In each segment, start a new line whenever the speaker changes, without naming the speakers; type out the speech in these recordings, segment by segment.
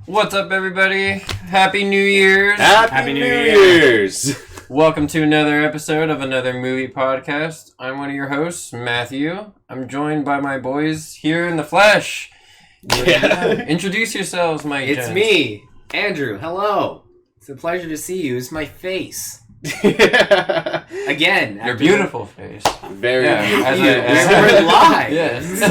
What's up, everybody? Happy New Year's!
Happy New Year's!
Welcome to another episode of another movie podcast. I'm one of your hosts, Matthew. I'm joined by my boys here in the flesh. Introduce yourselves, my
It's
gents.
me, Andrew. Hello. It's a pleasure to see you. It's my face. Again.
Your beautiful face.
Very
beautiful.
We're live.
Yes.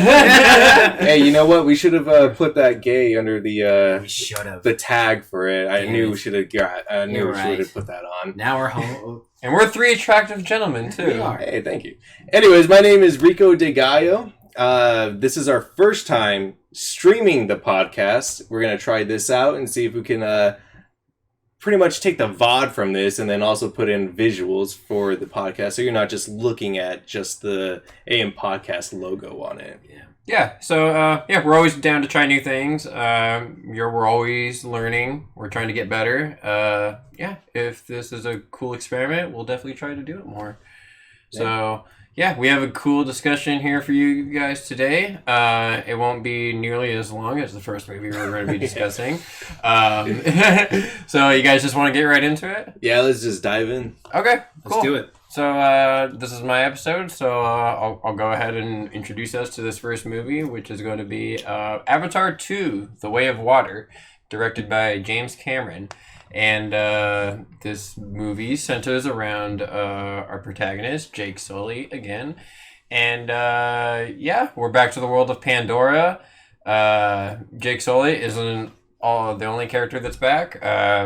Hey, you know what? We should have put that gay under
We
the
should have.
tag for it. I
Damn
knew
it.
we should have got. I knew
You're
we
right.
should have put that on.
Now we're home.
And we're three attractive gentlemen, too.
We are.
Hey, thank you. Anyways, my name is Rico De Gallo. This is our first time streaming the podcast. We're gonna try this out and see if we can pretty much take the VOD from this and then also put in visuals for the podcast, so you're not just looking at just the AM Podcast logo on it.
Yeah, so we're always down to try new things. We're always learning. We're trying to get better. If this is a cool experiment, we'll definitely try to do it more. So, we have a cool discussion here for you guys today. It won't be nearly as long as the first movie we're going to be discussing. So you guys just want to get right into it?
Yeah, let's just dive in.
Okay, cool.
Let's do it.
So this is my episode, so I'll go ahead and introduce us to this first movie, which is going to be Avatar 2, The Way of Water, directed by James Cameron. And this movie centers around our protagonist, Jake Sully, again. And we're back to the world of Pandora. Jake Sully isn't the only character that's back.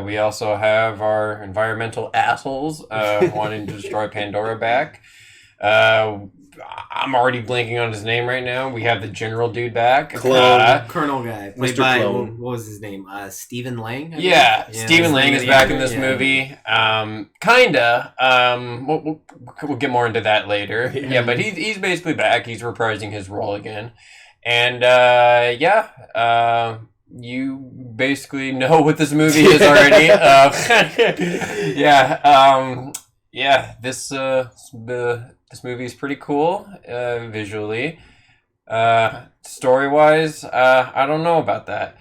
We also have our environmental assholes wanting to destroy Pandora back. I'm already blanking on his name right now. We have the general dude back.
Colonel guy. Played
Mr.
by,
Clone.
what was his name? Stephen Lang? I think?
Stephen Lang is back in this
Yeah.
movie. Kinda. We'll get more into that later. Yeah, but he's basically back. He's reprising his role again. And you basically know what this movie is already. This movie is pretty cool visually. Story-wise, I don't know about that.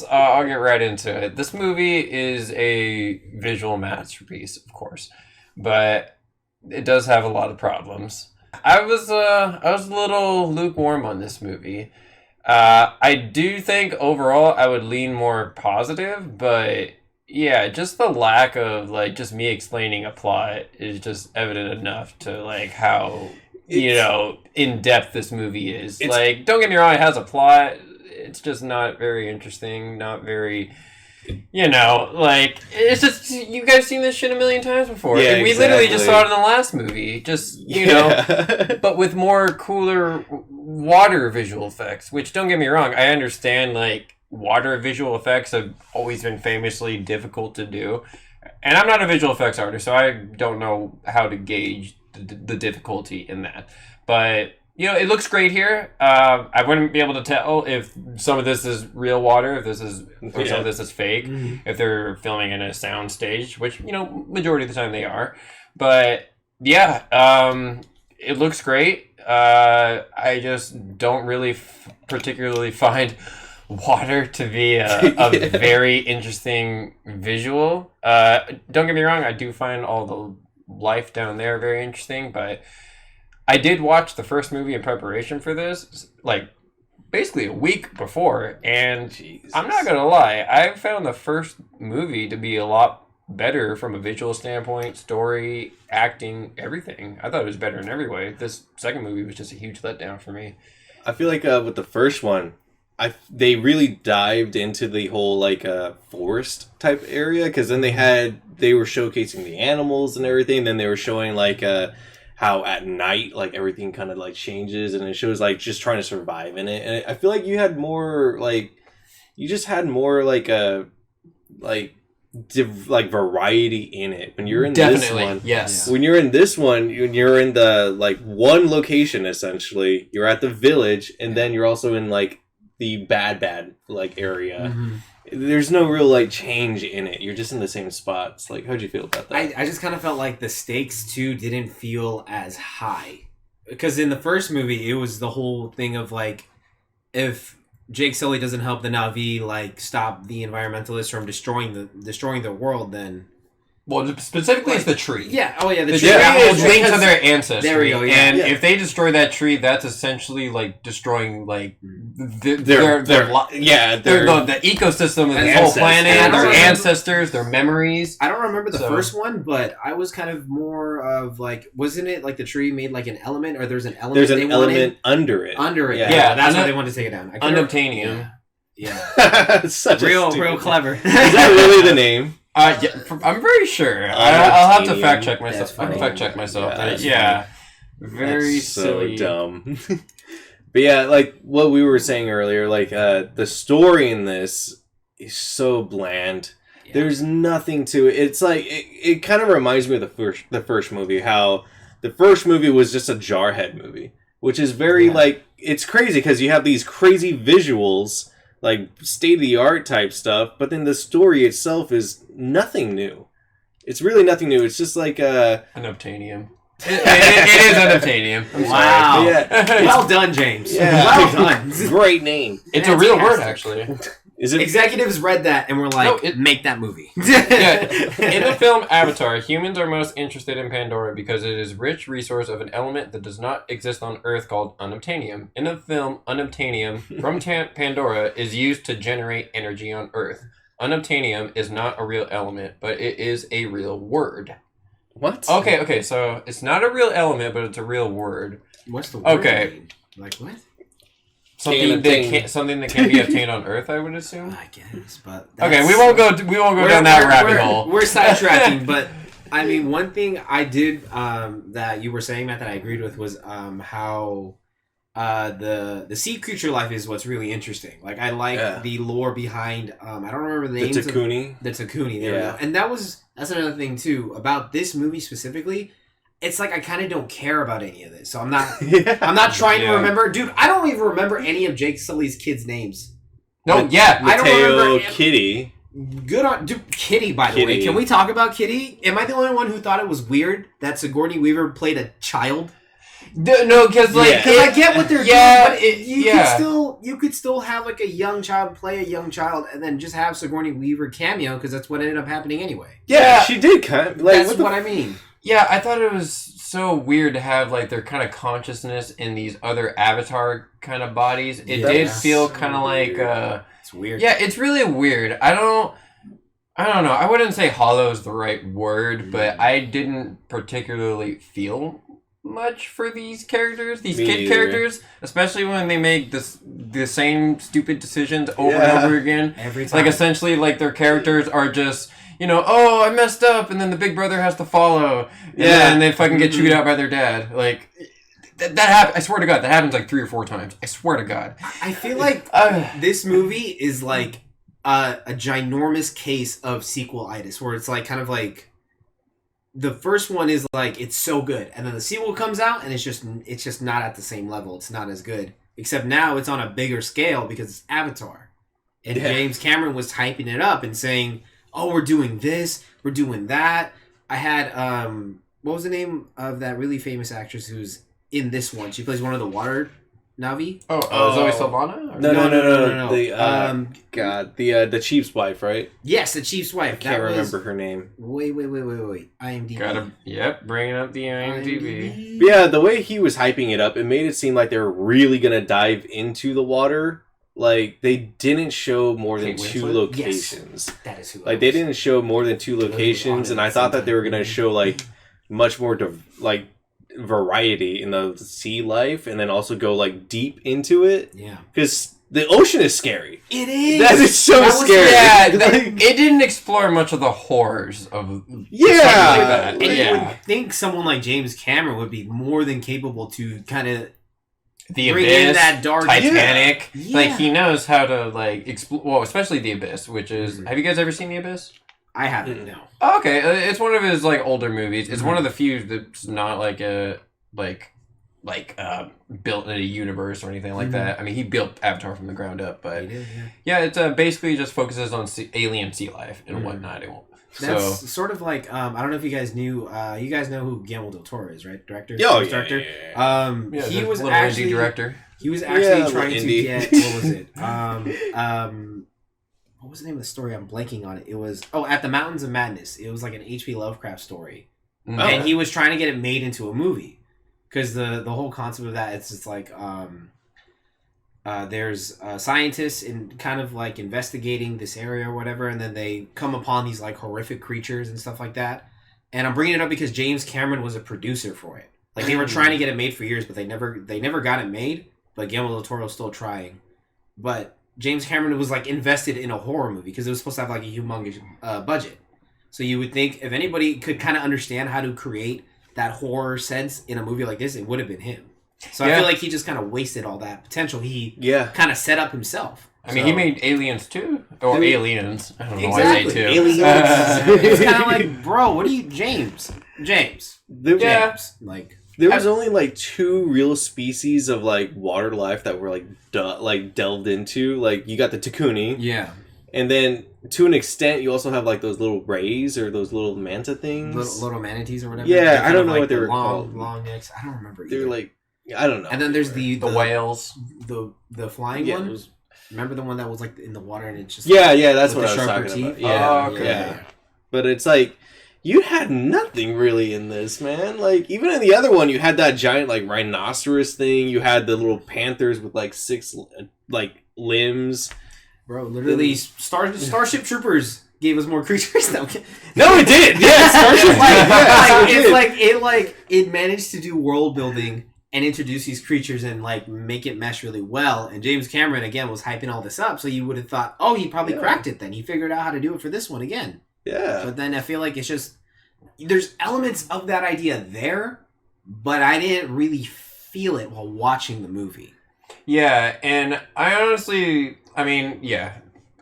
I'll get right into it. This movie is a visual masterpiece, of course, but it does have a lot of problems. I was a little lukewarm on this movie. I do think overall I would lean more positive, but yeah, just the lack of just me explaining a plot is just evident enough to how in depth this movie is. Don't get me wrong, it has a plot. It's just not very interesting, not very it's just, you guys seen this shit a million times before.
Yeah,
We literally just
exactly.
saw it in the last movie. Just, but with more cooler water visual effects, which, don't get me wrong, I understand, water visual effects have always been famously difficult to do. And I'm not a visual effects artist, so I don't know how to gauge the difficulty in that. But, it looks great here. I wouldn't be able to tell if some of this is real water, if this is, or some of this is fake, if they're filming in a sound stage, which, majority of the time they are. But, it looks great. I just don't really particularly find water to be a very interesting visual. Don't get me wrong, I do find all the life down there very interesting, but I did watch the first movie in preparation for this, basically a week before, and
Jesus.
I'm not gonna lie, I found the first movie to be a lot better from a visual standpoint, story, acting, everything. I thought it was better in every way. This second movie was just a huge letdown for me.
I feel like with the first one, they really dived into the whole forest type area, because then they were showcasing the animals and everything. Then they were showing how at night everything kind of changes, and it shows just trying to survive in it. And I feel like you had more variety in it when you're in this one.
Yes.
When you're in this one, when you're in the one location, essentially you're at the village, and then you're also in the bad area. There's no real change in it. You're just in the same spots. How'd you feel about that?
I just kind of felt like the stakes too didn't feel as high, because in the first movie it was the whole thing of if Jake Sully doesn't help the Na'vi like stop the environmentalists from destroying the world, then.
Well, specifically, it's the tree.
Yeah. Oh, yeah.
The tree is linked to their ancestry.
There we go. Yeah.
And if they destroy that tree, that's essentially like destroying like the ecosystem of the whole planet, their ancestors, their memories.
I don't remember the first one, but I was kind of more of like, wasn't it like the tree made like an element, or there's an element?
There's an element under it.
Under it. Yeah, that's why they wanted to take it down.
Unobtainium.
Yeah.
Such
real clever.
Is that really the name?
Yeah, I'm very sure. I'll have to fact check myself. Very
so
silly.
Dumb. But yeah, like what we were saying earlier, like the story in this is so bland. Yeah. There's nothing to it. It's like it kind of reminds me of the first movie. How the first movie was just a jarhead movie, which is very like it's crazy because you have these crazy visuals. Like state-of-the-art type stuff, but then the story itself is nothing new. It's really nothing new. It's just like
Unobtainium. It is unobtainium.
Wow.
Yeah.
Well done, James.
Yeah.
Well done.
Great name.
It's a real word, actually.
Is it?
Executives read that and were like, make that movie.
In the film Avatar, humans are most interested in Pandora because it is a rich resource of an element that does not exist on Earth called unobtainium. In the film, unobtainium from Pandora is used to generate energy on Earth. Unobtainium is not a real element, but it is a real word.
What?
Okay, so it's not a real element, but it's a real word.
What's the word mean? Like what?
Something that can be obtained on Earth, I would assume.
I guess, but
okay, we won't go down that rabbit hole.
We're sidetracking, but I mean, one thing I did that you were saying, Matt, that I agreed with was how the sea creature life is what's really interesting. Like I like the lore behind. I don't remember the names.
The Takuni.
The Takuni. There we go. And that's another thing too about this movie specifically. It's like I kind of don't care about any of this, so I'm not. I'm not trying to remember, dude. I don't even remember any of Jake Sully's kids' names.
No,
I don't remember.
Kitty.
Good on, dude. Kitty. By the way, can we talk about Kitty? Am I the only one who thought it was weird that Sigourney Weaver played a child?
No, because
I get what they're doing, but you could still have like a young child play a young child, and then just have Sigourney Weaver cameo because that's what ended up happening anyway.
Yeah, she did kind of. Like,
that's what I mean.
Yeah, I thought it was so weird to have like their kind of consciousness in these other Avatar kind of bodies. It did feel kind of like
it's weird.
Yeah, it's really weird. I don't know. I wouldn't say hollow is the right word, but I didn't particularly feel much for these characters, kid characters, especially when they make the same stupid decisions over and over again.
Every time.
Like essentially, like their characters are just. Oh, I messed up, and then the big brother has to follow. And they fucking get chewed out by their dad. Like, that happens. I swear to God, that happens like 3 or 4 times. I swear to God.
I feel like this movie is like a ginormous case of sequel-itis, where it's like kind of like the first one is like it's so good, and then the sequel comes out, and it's just not at the same level. It's not as good, except now it's on a bigger scale because it's Avatar, and James Cameron was hyping it up and saying, oh, we're doing this, we're doing that. I had, what was the name of that really famous actress who's in this one? She plays one of the water Na'vi.
Zoe Saldana?
No.
The chief's wife, right?
Yes, the chief's wife.
I can't remember her name.
Wait. IMDb.
Bringing up the IMDb.
But yeah, the way he was hyping it up, it made it seem like they were really going to dive into the water. Like, they didn't show more than 2 locations.
Yes, that is who
they didn't show more than 2 locations, and I thought that they were going to show, like, much more, variety in the sea life, and then also go, like, deep into it.
Yeah.
Because the ocean is scary.
It is!
That is so scary.
It didn't explore much of the horrors of
that. And you would think someone like James Cameron would be more than capable to kind of
the Abyss,
that dark
Titanic. Yeah. Like, he knows how to, like, explore... Well, especially The Abyss, which is... Mm-hmm. Have you guys ever seen The Abyss?
I haven't, no.
Oh, okay, it's one of his, like, older movies. It's one of the few that's not, like, built in a universe or anything like that. I mean, he built Avatar from the ground up, but... It basically just focuses on alien sea life and whatnot.
That's sort of like I don't know if you guys knew. You guys know who Guillermo del Toro is, right? Director.
Director.
He was actually
director.
He was actually trying to get, what was it? What was the name of the story? I'm blanking on it. It was At the Mountains of Madness. It was like an H.P. Lovecraft story, and he was trying to get it made into a movie because the whole concept of that it's just like there's scientists in kind of like investigating this area or whatever, and then they come upon these like horrific creatures and stuff like that. And I'm bringing it up because James Cameron was a producer for it. Like they were trying to get it made for years, but they never got it made. But Guillermo del Toro's still trying. But James Cameron was like invested in a horror movie because it was supposed to have like a humongous budget. So you would think if anybody could kind of understand how to create that horror sense in a movie like this, it would have been him. So I feel like he just kind of wasted all that potential he kind of set up himself.
I mean, he made Aliens too, or Aliens. I don't know why I say two.
Aliens. It's kind of like, bro, what are you, James? Like.
There was only like 2 real species of like water life that were like delved into. Like you got the Takuni, and then to an extent you also have like those little rays or those little manta things,
little manatees or whatever.
Yeah, I don't know what they were called.
Long necks. I don't remember.
They were like, I don't know.
And then there's the
whales,
the flying one. Remember the one that was like in the water and it's just
that's what I was talking about. Yeah. But it's like. You had nothing really in this, man. Like, even in the other one, you had that giant, like, rhinoceros thing. You had the little panthers with, like, 6, like, limbs.
Bro, literally, Starship Troopers gave us more creatures.
No, it did! Yeah, Starship
it managed to do world building and introduce these creatures and, like, make it mesh really well. And James Cameron, again, was hyping all this up, so you would have thought, he probably cracked it then. He figured out how to do it for this one again.
Yeah.
But then I feel like it's just there's elements of that idea there, but I didn't really feel it while watching the movie.
Yeah, and I honestly, I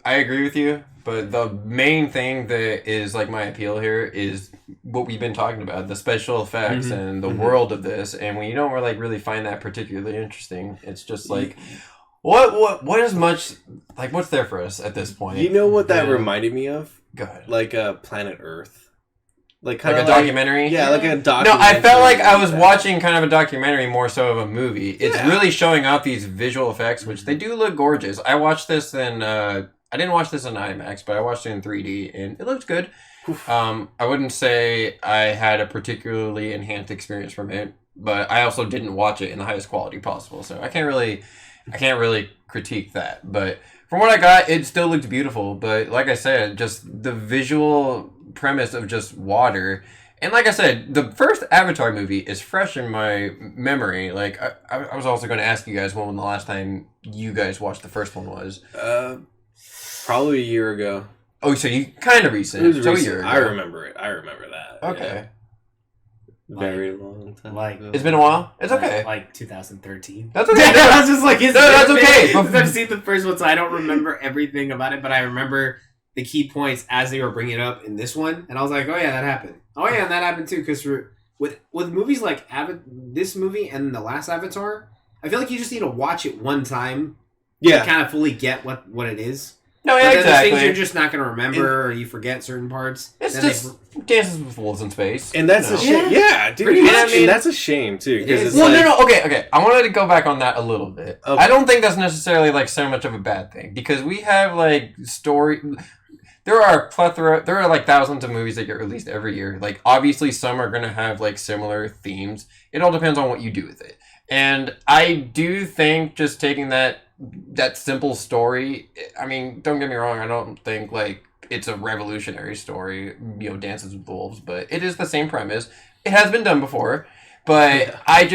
agree with you, but the main thing that is like my appeal here is what we've been talking about, the special effects and the world of this, and when you don't really find that particularly interesting, it's just like what is much like what's there for us at this point?
You know what that reminded me of?
Go ahead.
Like Planet Earth. Like
a documentary?
Yeah, like a documentary.
No, I felt like I was watching kind of a documentary more so of a movie. It's really showing off these visual effects, which they do look gorgeous. I watched this in, I didn't watch this in IMAX, but I watched it in 3D, and it looks good. I wouldn't say I had a particularly enhanced experience from it, but I also didn't watch it in the highest quality possible, so I can't really critique that, but from what I got, it still looked beautiful. But like I said, just the visual premise of just water, and like I said, the first Avatar movie is fresh in my memory. Like I was also going to ask you guys when the last time you guys watched the first one was.
Probably a year ago.
Oh, so you kind of recent.
It was
so
recent. I remember it. I remember that.
Okay.
Yeah. Very long time.
It's been a while. It's okay.
Like 2013.
That's okay.
I was just like,
that's okay.
I've seen the first one, so I don't remember everything about it, but I remember the key points as they were bringing it up in this one, and I was like, oh yeah, that happened. Oh yeah, and that happened too. Because with movies like this movie and the last Avatar, I feel like you just need to watch it one time, to kind of fully get what it is.
No, yeah,
but
exactly.
Things you're just not going to remember, or you forget certain parts.
It's just Dances with Wolves in space.
And that's a shame. Yeah, dude. And that's a shame, too.
No. Okay. I wanted to go back on that a little bit. Okay. I don't think that's necessarily, like, so much of a bad thing. Because we have, like, story... There are like thousands of movies that get released every year. Like, obviously, some are going to have, like, similar themes. It all depends on what you do with it. And I do think just taking that simple story, I mean, don't get me wrong, I don't think, like, it's a revolutionary story, Dances with Wolves, but it is the same premise. It has been done before, but I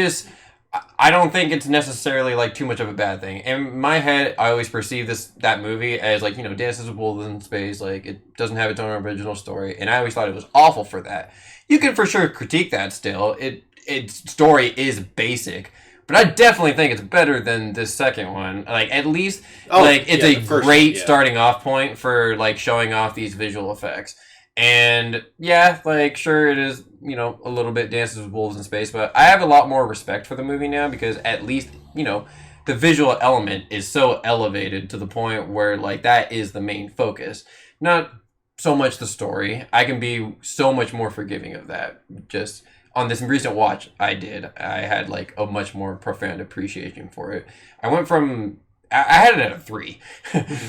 don't think it's necessarily, like, too much of a bad thing. In my head, I always perceive that movie as, like, Dances with Wolves in space, like, it doesn't have its own original story, and I always thought it was awful for that. You can for sure critique that still. Its story is basic, but I definitely think it's better than this second one. Like, at least, it's a great starting off point for, like, showing off these visual effects. And, yeah, like, sure, it is, a little bit Dances with Wolves in space, but I have a lot more respect for the movie now because at least, the visual element is so elevated to the point where, like, that is the main focus. Not so much the story. I can be so much more forgiving of that. Just... on this recent watch I had like a much more profound appreciation for it. I went from I had it at a 3.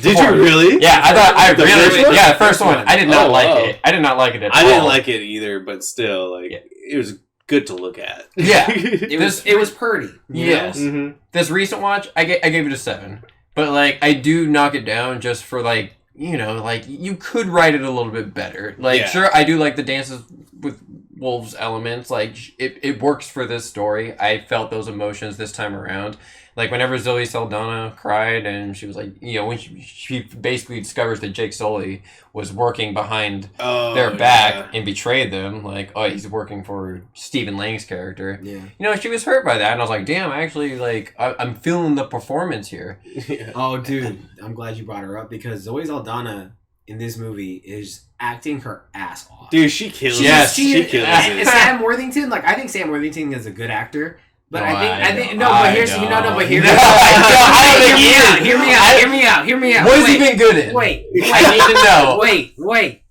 Did you really?
Yeah, I thought I
The
really
first one?
yeah, the first one. I did not like
wow.
it. I did not like it at all.
I didn't like it either, but still, like
Yeah.
it was good to look at.
Yeah.
It was pretty.
Yes.
Mm-hmm.
This recent watch, I gave it a 7. But like I do knock it down just for like, you know, like you could write it a little bit better. Like
Yeah.
sure, I do like the dances with wolves elements. Like it works for this story. I felt those emotions this time around. Like whenever Zoe Saldana cried and she was like, you know, when she basically discovers that Jake Sully was working behind their back and betrayed them, like, oh, he's working for Stephen Lang's character.
Yeah.
You know, she was hurt by that, and I was like, damn, actually, like, I'm feeling the performance here.
Yeah.
Oh, dude, I'm glad you brought her up because Zoe Saldana in this movie is acting her ass off.
Dude, she kills
Yes,
it. She kills it.
Sam Worthington, like I think Sam Worthington is a good actor. But
No,
I think
I
no, but here's
don't.
but hear
No,
me out.
I don't think he is.
Hear me out.
What has he been good in?
Wait.
I need to know.
Wait.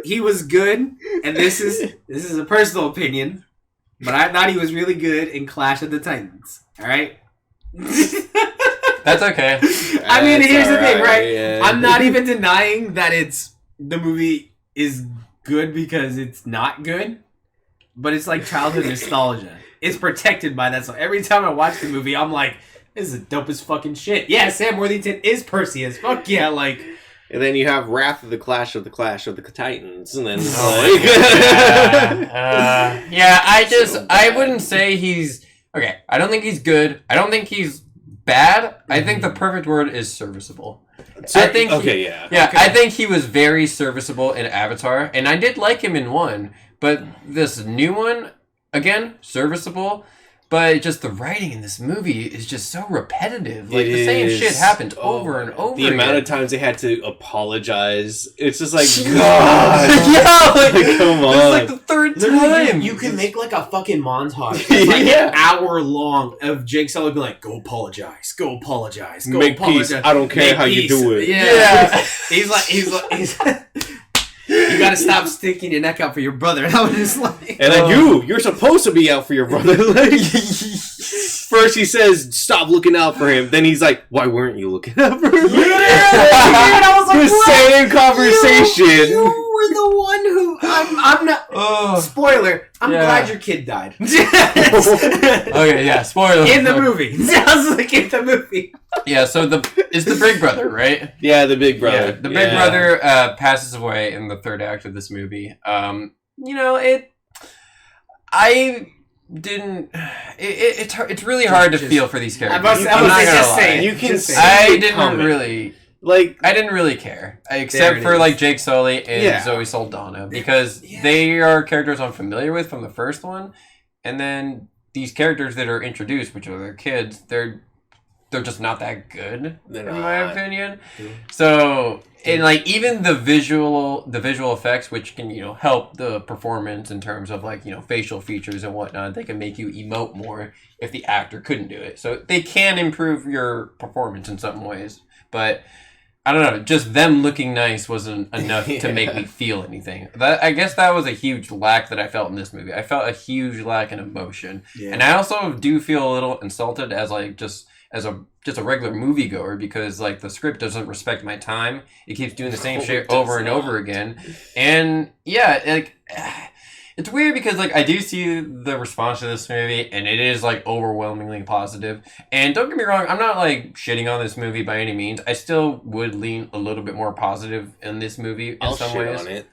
He was good, and this is a personal opinion, but I thought he was really good in Clash of the Titans. All right.
That's okay.
I mean, here's the thing,
alright,
right?
yeah.
I'm not even denying that the movie is good because it's not good, but it's like childhood nostalgia. It's protected by that. So every time I watch the movie, I'm like, this is the dopest fucking shit. Yeah, Sam Worthington is Perseus. Fuck yeah, like.
And then you have Wrath of the Clash of the Titans, and then it's
I wouldn't say he's okay. I don't think he's good. I don't think he's bad. I think the perfect word is serviceable. I think I think he was very serviceable in Avatar, and I did like him in 1, but this new one, again, serviceable. But just the writing in this movie is just so repetitive. Like, the same shit happens over and over
again. The amount of times they had to apologize. It's just like, God.
Yeah, like,
come on.
It's like the third time.
You can make like a fucking montage. It's like an hour long of Jake Sully being like, go apologize, go apologize, go
make
apologize.
Peace. I don't care how you do it.
Yeah. He's like, you gotta stop sticking your neck out for your brother. And I was just like,
and then you're supposed to be out for your brother. Like, first he says, stop looking out for him. Then he's like, why weren't you looking out for him?
I was like,
the same conversation.
You were the one who I'm not. Spoiler. I'm glad your kid died.
Okay, yeah. Spoiler
in the movie. I was like, in the movie.
Yeah. So it's the big brother, right?
Yeah, the big brother.
Yeah, the big brother passes away in the third act of this movie. You know, it's really hard to feel for these characters. I'm not gonna lie.
You can
I didn't really care,
There
except
it
for
is.
like Jake Sully and Zoe Saldana, because they are characters I'm familiar with from the first one, and then these characters that are introduced, which are their kids, they're just not that good in my opinion. So, and like even the visual effects, which can, you know, help the performance in terms of like, you know, facial features and whatnot, they can make you emote more if the actor couldn't do it. So they can improve your performance in some ways, but I don't know, just them looking nice wasn't enough to make me feel anything. I guess that was a huge lack that I felt in this movie. I felt a huge lack in emotion. Yeah. And I also do feel a little insulted as like just a regular moviegoer, because like the script doesn't respect my time. It keeps doing the same shit over and over again. And yeah, like it's weird because like I do see the response to this movie and it is like overwhelmingly positive. And don't get me wrong, I'm not like shitting on this movie by any means. I still would lean a little bit more positive in this movie in some ways.
On it.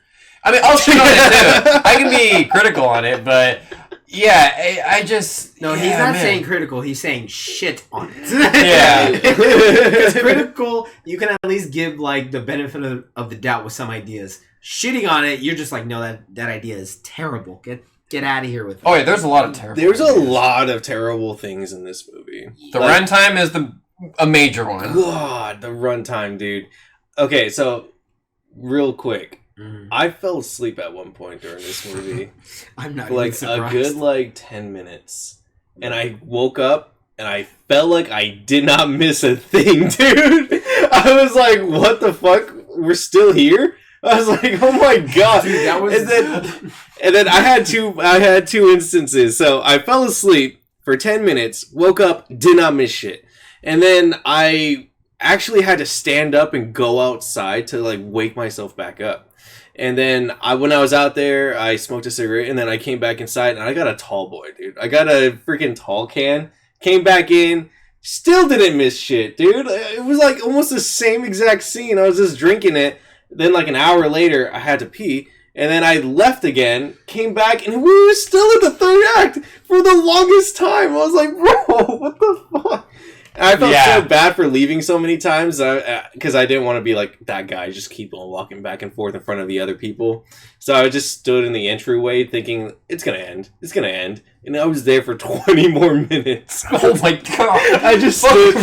I mean, I'll shit on it too. I can be critical on it, but yeah, I just...
No, he's not saying critical, he's saying shit on it.
Yeah.
Because critical, you can at least give, like, the benefit of the doubt with some ideas. Shitting on it, you're just like, no, that idea is terrible. Get out of here with it.
Oh, yeah, there's a lot of terrible
There's
ideas.
a lot of terrible things in this movie.
The runtime is a major one.
God, the runtime, dude. Okay, so, real quick. I fell asleep at one point during this movie.
I'm not
for like
surprised.
a good 10 minutes. And I woke up and I felt like I did not miss a thing, dude. I was like, what the fuck? We're still here? I was like, oh my god.
Dude, that was...
And then I had two instances. So I fell asleep for 10 minutes, woke up, did not miss shit. And then I actually had to stand up and go outside to like wake myself back up. And then when I was out there, I smoked a cigarette, and then I came back inside, and I got a tall boy, dude. I got a freaking tall can, came back in, still didn't miss shit, dude. It was like almost the same exact scene. I was just drinking it. Then like an hour later, I had to pee. And then I left again, came back, and we were still in the third act for the longest time. I was like, bro, what the fuck? And I felt so bad for leaving so many times because I didn't want to be like that guy, just keep on walking back and forth in front of the other people. So I just stood in the entryway thinking, it's going to end. It's going to end. And I was there for 20 more minutes.
Oh my god.
I just stood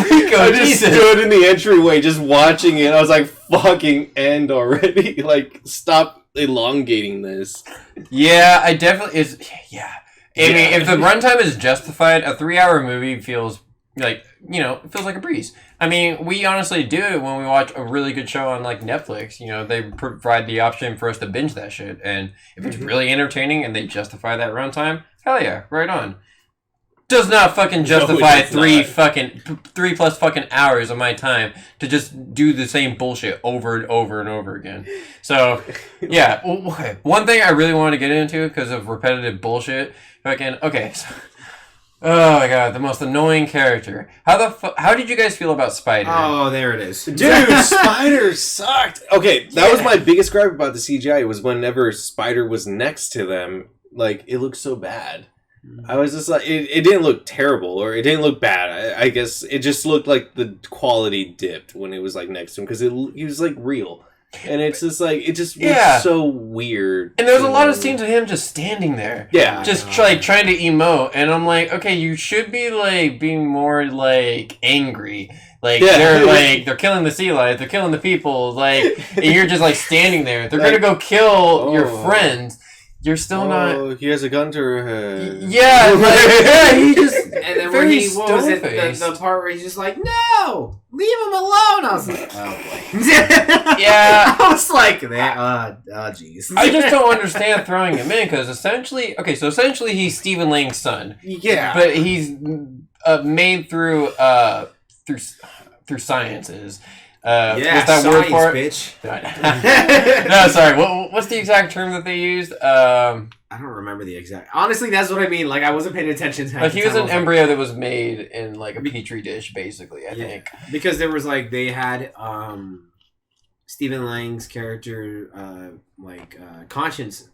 in the entryway just watching it. I was like, fucking end already. Like, stop elongating this.
Yeah, I definitely is. Yeah. I mean, if the runtime is justified, a 3-hour movie feels like, you know, it feels like a breeze. I mean, we honestly do it when we watch a really good show on, like, Netflix. You know, they provide the option for us to binge that shit. And if it's really entertaining and they justify that runtime, hell yeah, right on. Does not fucking justify 3 plus fucking hours of my time to just do the same bullshit over and over and over again. So, yeah. One thing I really want to get into because of repetitive bullshit. Okay, so... Oh my god, the most annoying character. How did you guys feel about Spider?
Oh, there it is.
Dude, Spider sucked. Okay, that was my biggest gripe about the CGI was whenever Spider was next to them, like, it looked so bad. I was just like, it didn't look terrible, or it didn't look bad. I guess it just looked like the quality dipped when it was, like, next to him, because he was, like, real. And it's just like, it just was so weird.
And there's a lot of scenes of him just standing there.
Yeah.
Just trying to emote. And I'm like, okay, you should be like being more like angry. Like they're killing the sea lions, they're killing the people, like, and you're just like standing there. They're gonna go kill your friends. You're still not.
Oh, he has a gun to her head.
Yeah, he just.
And then when the part where he's just like, no, leave him alone. I was like, oh boy.
Yeah.
I was like, jeez.
I just don't understand throwing him in because essentially he's Stephen Lang's son.
Yeah.
But he's made through sciences. What's that
science,
word for it?
Bitch.
No, sorry. What's the exact term that they used?
I don't remember the exact. Honestly, that's what I mean. Like, I wasn't paying attention to.
Like, he was an embryo that was made in like a petri dish, basically. I think
because there was like they had Stephen Lang's character conscience.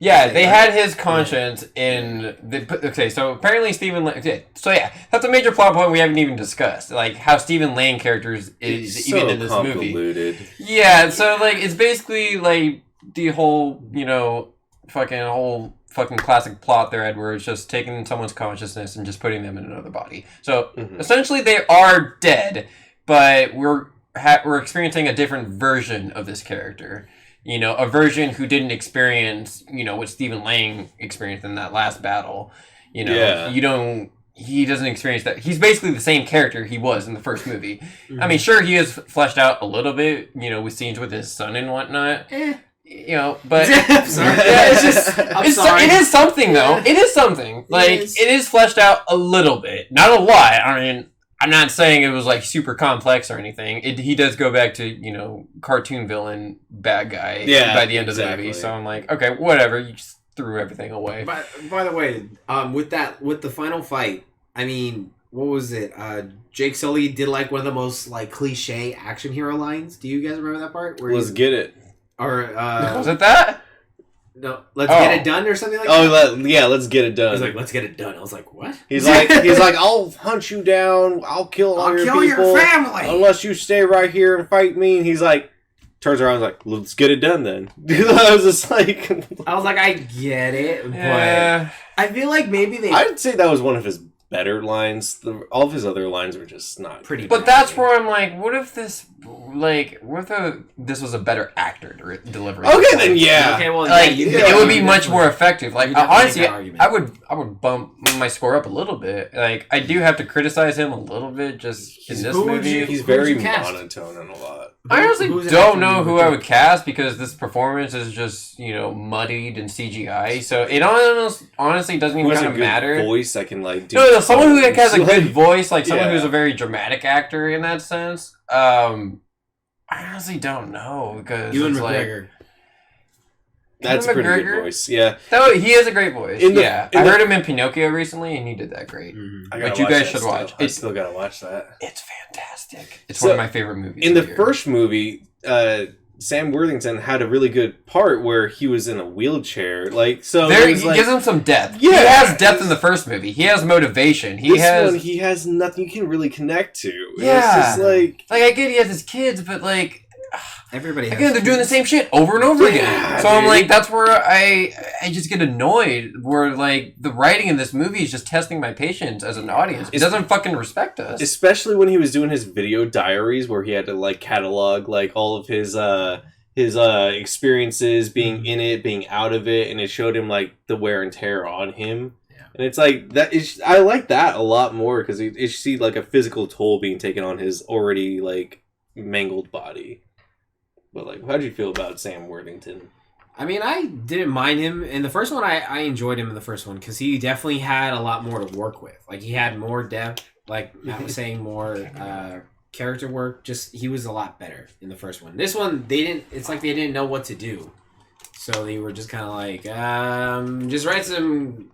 Yeah, they had his conscience in the... Okay, so apparently Stephen Lang... Okay, so yeah, that's a major plot point we haven't even discussed. Like, how Stephen Lang characters is even in this movie. Yeah, so, like, it's basically, like, the whole, you know, fucking classic plot thread where it's just taking someone's consciousness and just putting them in another body. So, essentially, they are dead, but we're experiencing a different version of this character. You know, a version who didn't experience, you know, what Stephen Lang experienced in that last battle. You know, he doesn't experience that. He's basically the same character he was in the first movie. Mm-hmm. I mean, sure, he is fleshed out a little bit, you know, with scenes with his son and whatnot. You know, but
I'm sorry.
Yeah, it's just it is something though. It is something. Like, it is fleshed out a little bit, not a lot. I mean, I'm not saying it was like super complex or anything. He does go back to, you know, cartoon villain bad guy by the end of the movie. So I'm like, okay, whatever. You just threw everything away.
By the way, with the final fight, I mean, what was it? Jake Sully did like one of the most like cliche action hero lines. Do you guys remember that part? Where
Let's get it.
Or
was it that?
No, let's get it done or something like that.
Oh, let's get it done.
He's like, let's get it done. I was like, what?
He's like, I'll hunt you down. I'll kill your
family
unless you stay right here and fight me. And he's like, turns around, and is like, let's get it done then. I was just like,
I get it, but I feel like maybe
I'd say that was one of his better lines. All of his other lines were just not
pretty.
But that's where I'm like, what if this was a better actor delivery?
Okay, then yeah.
Okay, well,
like, it would be much more effective. Like, honestly, I would bump my score up a little bit. Like, I do have to criticize him a little bit just in this movie.
He's very monotone in a lot.
I honestly don't know who I would cast because this performance is just, muddied and CGI. So it honestly doesn't even kind of matter.
Voice I can like do.
No, someone who has a good voice, like someone who's a very dramatic actor in that sense. I honestly don't know because
Ewan McGregor.
That's a pretty good voice. Yeah.
No, he has a great voice. I heard him in Pinocchio recently, and he did that great.
But you guys should watch. I still gotta watch that.
It's fantastic. It's one of my favorite movies.
In the first movie, Sam Worthington had a really good part where he was in a wheelchair. He gives
him some depth. Yeah, he has depth in the this movie. He has motivation. He
has nothing you can really connect to.
Yeah, it's just I get he has his kids, but
everybody has
they're doing the same shit over and over again. So I'm like, that's where I just get annoyed. Where the writing in this movie is just testing my patience as an audience. It doesn't fucking respect us.
Especially when he was doing his video diaries, where he had to catalog all of his experiences, being in it, being out of it, and it showed him the wear and tear on him. Yeah. And it's I like that a lot more because you see a physical toll being taken on his already mangled body. But how did you feel about Sam Worthington?
I mean, I didn't mind him in the first one. I enjoyed him in the first one because he definitely had a lot more to work with. He had more depth. Matt was saying, more character work. Just he was a lot better in the first one. This one, they didn't. It's they didn't know what to do, so they were just kind of just write some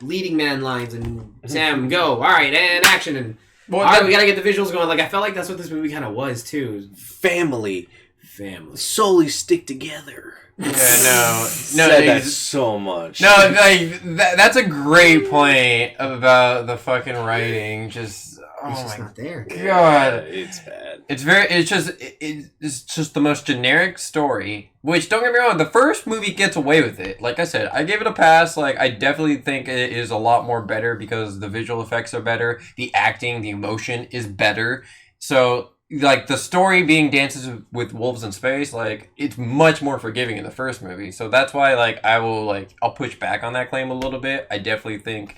leading man lines and Sam go. All right, and action and. Well, all right, we gotta get the visuals going. I felt like that's what this movie kind of was too.
Family, solely stick together.
Yeah,
that so much.
No, that's a great point about the fucking writing. Just
it's just not there.
God,
yeah, it's bad.
It's just the most generic story. Which, don't get me wrong, the first movie gets away with it. Like I said, I gave it a pass. I definitely think it is a lot more better because the visual effects are better, the acting, the emotion is better. So, the story being Dances with Wolves in Space, it's much more forgiving in the first movie. So that's why, I'll push back on that claim a little bit. I definitely think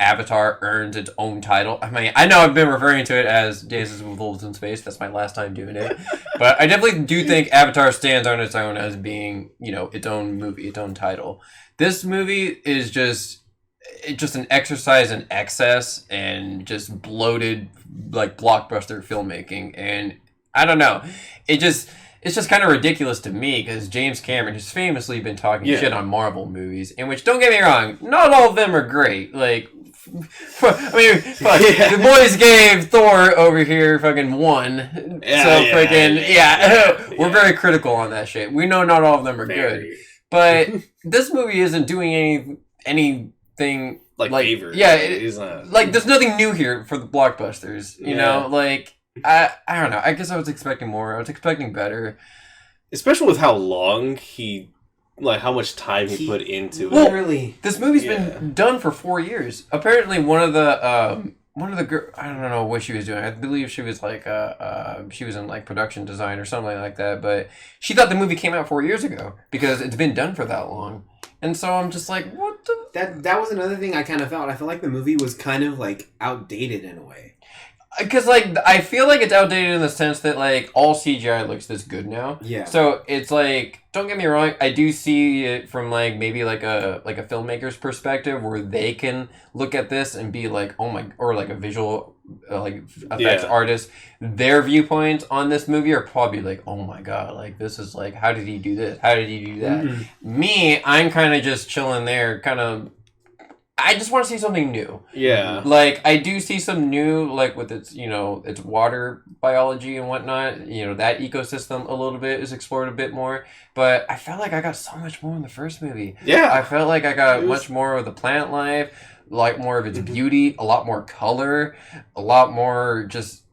Avatar earns its own title. I mean, I know I've been referring to it as Dances with Wolves in Space. That's my last time doing it. But I definitely do think Avatar stands on its own as being, its own movie, its own title. This movie is just an exercise in excess and just bloated, blockbuster filmmaking. And I don't know. It's just kind of ridiculous to me because James Cameron has famously been talking shit on Marvel movies, in which, don't get me wrong, not all of them are great. The boys gave Thor over here fucking 1. We're very critical on that shit. We know not all of them are good. But this movie isn't doing anything
favors.
Yeah, there's nothing new here for the blockbusters. You know, I don't know. I guess I was expecting more. I was expecting better.
Especially with how long how much time he put into it.
Well, this movie's been done for 4 years. Apparently, one of the girls, I don't know what she was doing. I believe she was she was in production design or something like that. But she thought the movie came out 4 years ago because it's been done for that long. And so I'm just what the?
That was another thing I kind of felt. I felt like the movie was kind of outdated in a way.
Because, I feel like it's outdated in the sense that, all CGI looks this good now.
Yeah.
So, it's don't get me wrong, I do see it from, maybe, a filmmaker's perspective where they can look at this and be oh my, or, a visual, effects artist. Their viewpoints on this movie are probably oh my god, this is, how did he do this? How did he do that? Mm-hmm. Me, I'm kind of just chilling there, I just want to see something new.
Yeah.
I do see some new, with its, its water biology and whatnot. That ecosystem a little bit is explored a bit more. But I felt like I got so much more in the first movie.
Yeah.
I felt like I got much more of the plant life, more of its beauty, a lot more color, a lot more just...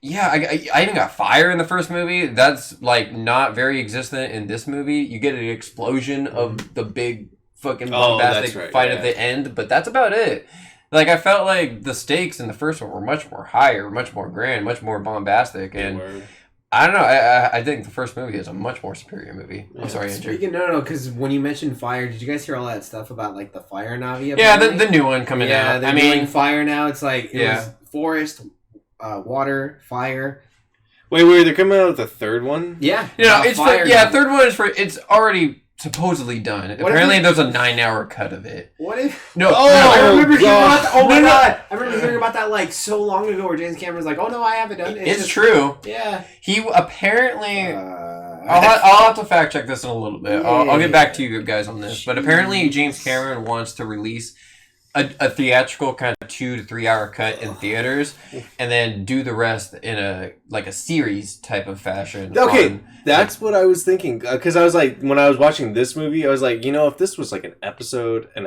Yeah, I even got fire in the first movie. That's, not very existent in this movie. You get an explosion of the big... fucking bombastic fight at the end, but that's about it. I felt like the stakes in the first one were much more higher, much more grand, much more bombastic, and I don't know. I think the first movie is a much more superior movie. Yeah. I'm sorry, Andrew.
No, because when you mentioned fire, did you guys hear all that stuff about the fire Navi?
Yeah, the new one coming out.
They're doing fire now. It's it was forest, water, fire.
Wait, they're coming out with a third one?
Yeah.
Third one is for, it's already supposedly done. Apparently there's a 9-hour cut of it.
What if...
No.
I remember hearing about that. Oh my god. I remember hearing about that like so long ago where James Cameron's like, oh no, I haven't done it.
It's true.
Yeah.
He apparently... I'll have to fact check this in a little bit. I'll get back to you guys on this. But apparently James Cameron wants to release a theatrical kind of 2 to 3 hour cut in theaters, and then do the rest in a series type of fashion.
Okay, that's what I was thinking. Because I was like, when I was watching this movie, I was like, if this was like an episode of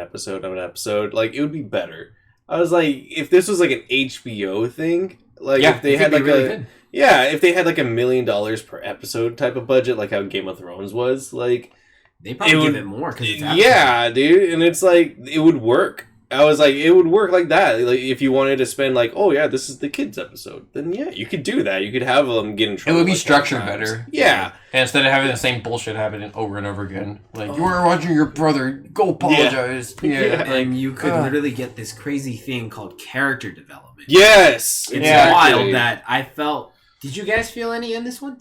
an episode, like it would be better. I was like, if this was like an HBO thing, like if they had like if they had like $1 million per episode type of budget, like how Game of Thrones was, like
they probably give it more. Cause it's
dude, and it's like it would work. I was like, it would work like that. Like, if you wanted to spend, like, oh, yeah, this is the kids' episode, then, yeah, you could do that. You could have them get in trouble.
It would be structured better.
Yeah.
And instead of having the same bullshit happening over and over again. Like, you were watching your brother, go apologize.
Yeah. And you could literally get this crazy thing called character development.
Yes!
It's wild that I felt... Did you guys feel any in this one?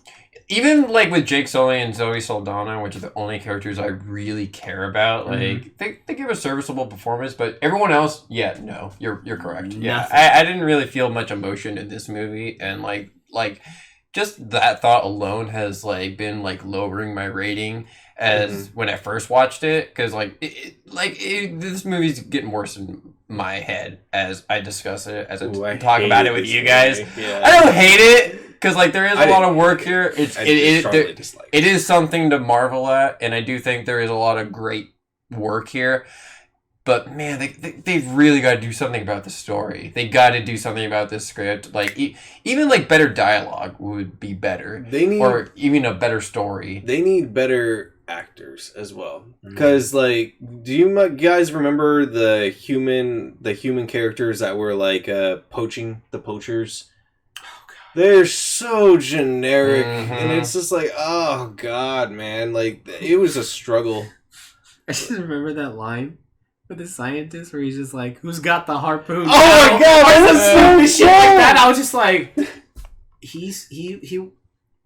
Even, like, with Jake Sully and Zoe Saldana, which are the only characters I really care about, like, they give a serviceable performance, but everyone else, no, you're correct. Yeah, I didn't really feel much emotion in this movie, and, like, just that thought alone has, like, been, like, lowering my rating as when I first watched it, because, this movie's getting worse in my head as I discuss it, as I talk about it with you guys. Yeah. I don't hate it. Because, like, there is a lot of work here. It is something to marvel at, and I do think there is a lot of great work here. But, man, they've really got to do something about the story. They got to do something about this script. Like, even, like, better dialogue would be better. Or even a better story.
They need better actors as well. Because, like, do you guys remember the human characters that were, like, poaching, the poachers? They're so generic, and it's just like, oh god, man, like it was a struggle.
I just remember that line with the scientist where he's just like, "Who's got the harpoon?"
Oh my god, that was so
shit like that. I was just like, he.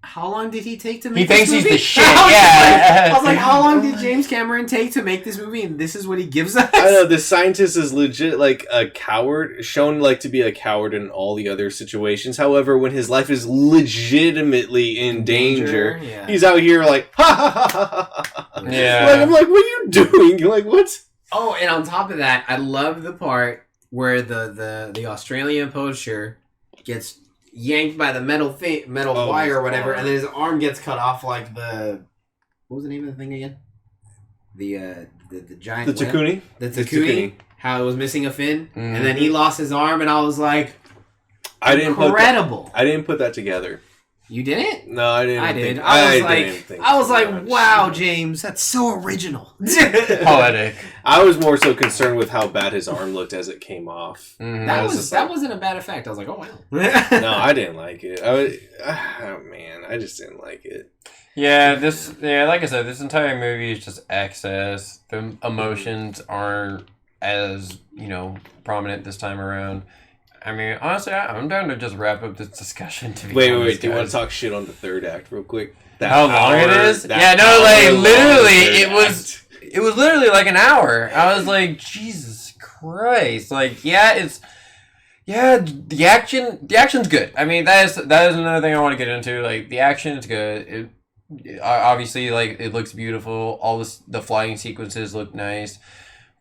How long did he take to make this movie?
He thinks he's the shit,
I was like, how long did James Cameron take to make this movie? And this is what he gives us?
I know, the scientist is legit, like, a coward, shown, like, to be a coward in all the other situations. However, when his life is legitimately in danger he's out here like, ha ha ha ha ha.
Yeah.
Like, I'm like, what are you doing? Like, what?
Oh, and on top of that, I love the part where the Australian poacher gets yanked by the metal wire or whatever, and then his arm gets cut off like the... What was the name of the thing again? The giant...
The Takuni?
The Takuni. How it was missing a fin. And then he lost his arm, and I was like... Incredible.
I didn't put that together.
You didn't?
No, I didn't.
I did. I was like, wow, James, that's so original.
Poetic.
I was more so concerned with how bad his arm looked as it came off.
That wasn't a bad effect. I was like, oh wow.
No, I didn't like it. I just didn't like it.
Yeah, like I said, this entire movie is just excess. The emotions aren't as, prominent this time around. I mean, honestly, I'm down to just wrap up this discussion.
Wait. Do you want to talk shit on the third act real quick?
How long it is? Literally, it was literally like an hour. I was like, Jesus Christ! Like, the action's good. I mean, that is another thing I want to get into. Like, the action is good. Obviously, like, it looks beautiful. All the flying sequences look nice,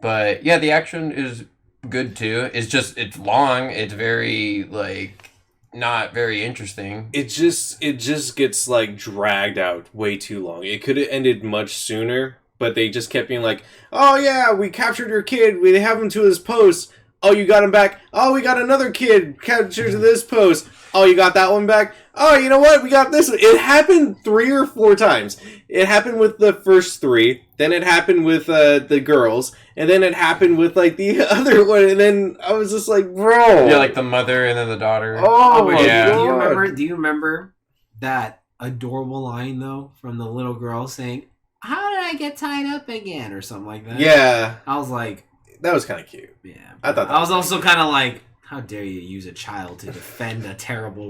but yeah, the action is good too. It's long. It's very, like, not very interesting. It
just gets, like, dragged out way too long. It could have ended much sooner, but they just kept being like, oh yeah, we captured your kid, we have him to his post. Oh, you got him back. Oh, we got another kid captured to this post. Oh, you got that one back. Oh, you know what? We got this one. It happened 3 or 4 times. It happened with the first 3. Then it happened with the girls. And then it happened with, like, the other one. And then I was just like, bro.
Yeah, like the mother and then the daughter.
Oh, my God.
Do you remember that adorable line, though, from the little girl saying, how did I get tied up again? Or something like that.
Yeah.
I was like...
That was kind of cute.
Yeah.
I thought that
I was also kind of like, How dare you use a child to defend a terribly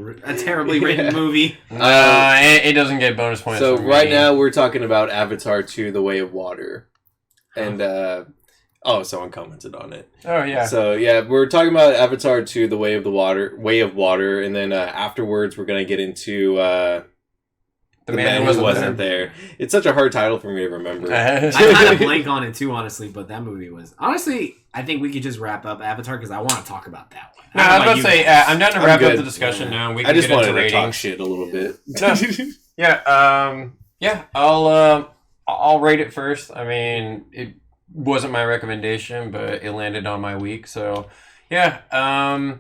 written movie?
It doesn't get bonus points.
So right now we're talking about Avatar 2: The Way of Water, and someone commented on it.
Oh yeah.
So yeah, we're talking about Avatar 2: The Way of Water, and then afterwards we're gonna get into the Man Who Wasn't there. It's such a hard title for me to remember.
I kind of blank on it too, honestly. But that movie was I think we could just wrap up Avatar because I want to talk about that one.
No, I was about to say I'm down to wrap up the discussion now. We can
just
get
wanted
into
to talk
ratings.
shit a little bit.
I'll rate it first. I mean, it wasn't my recommendation, but it landed on my week. So when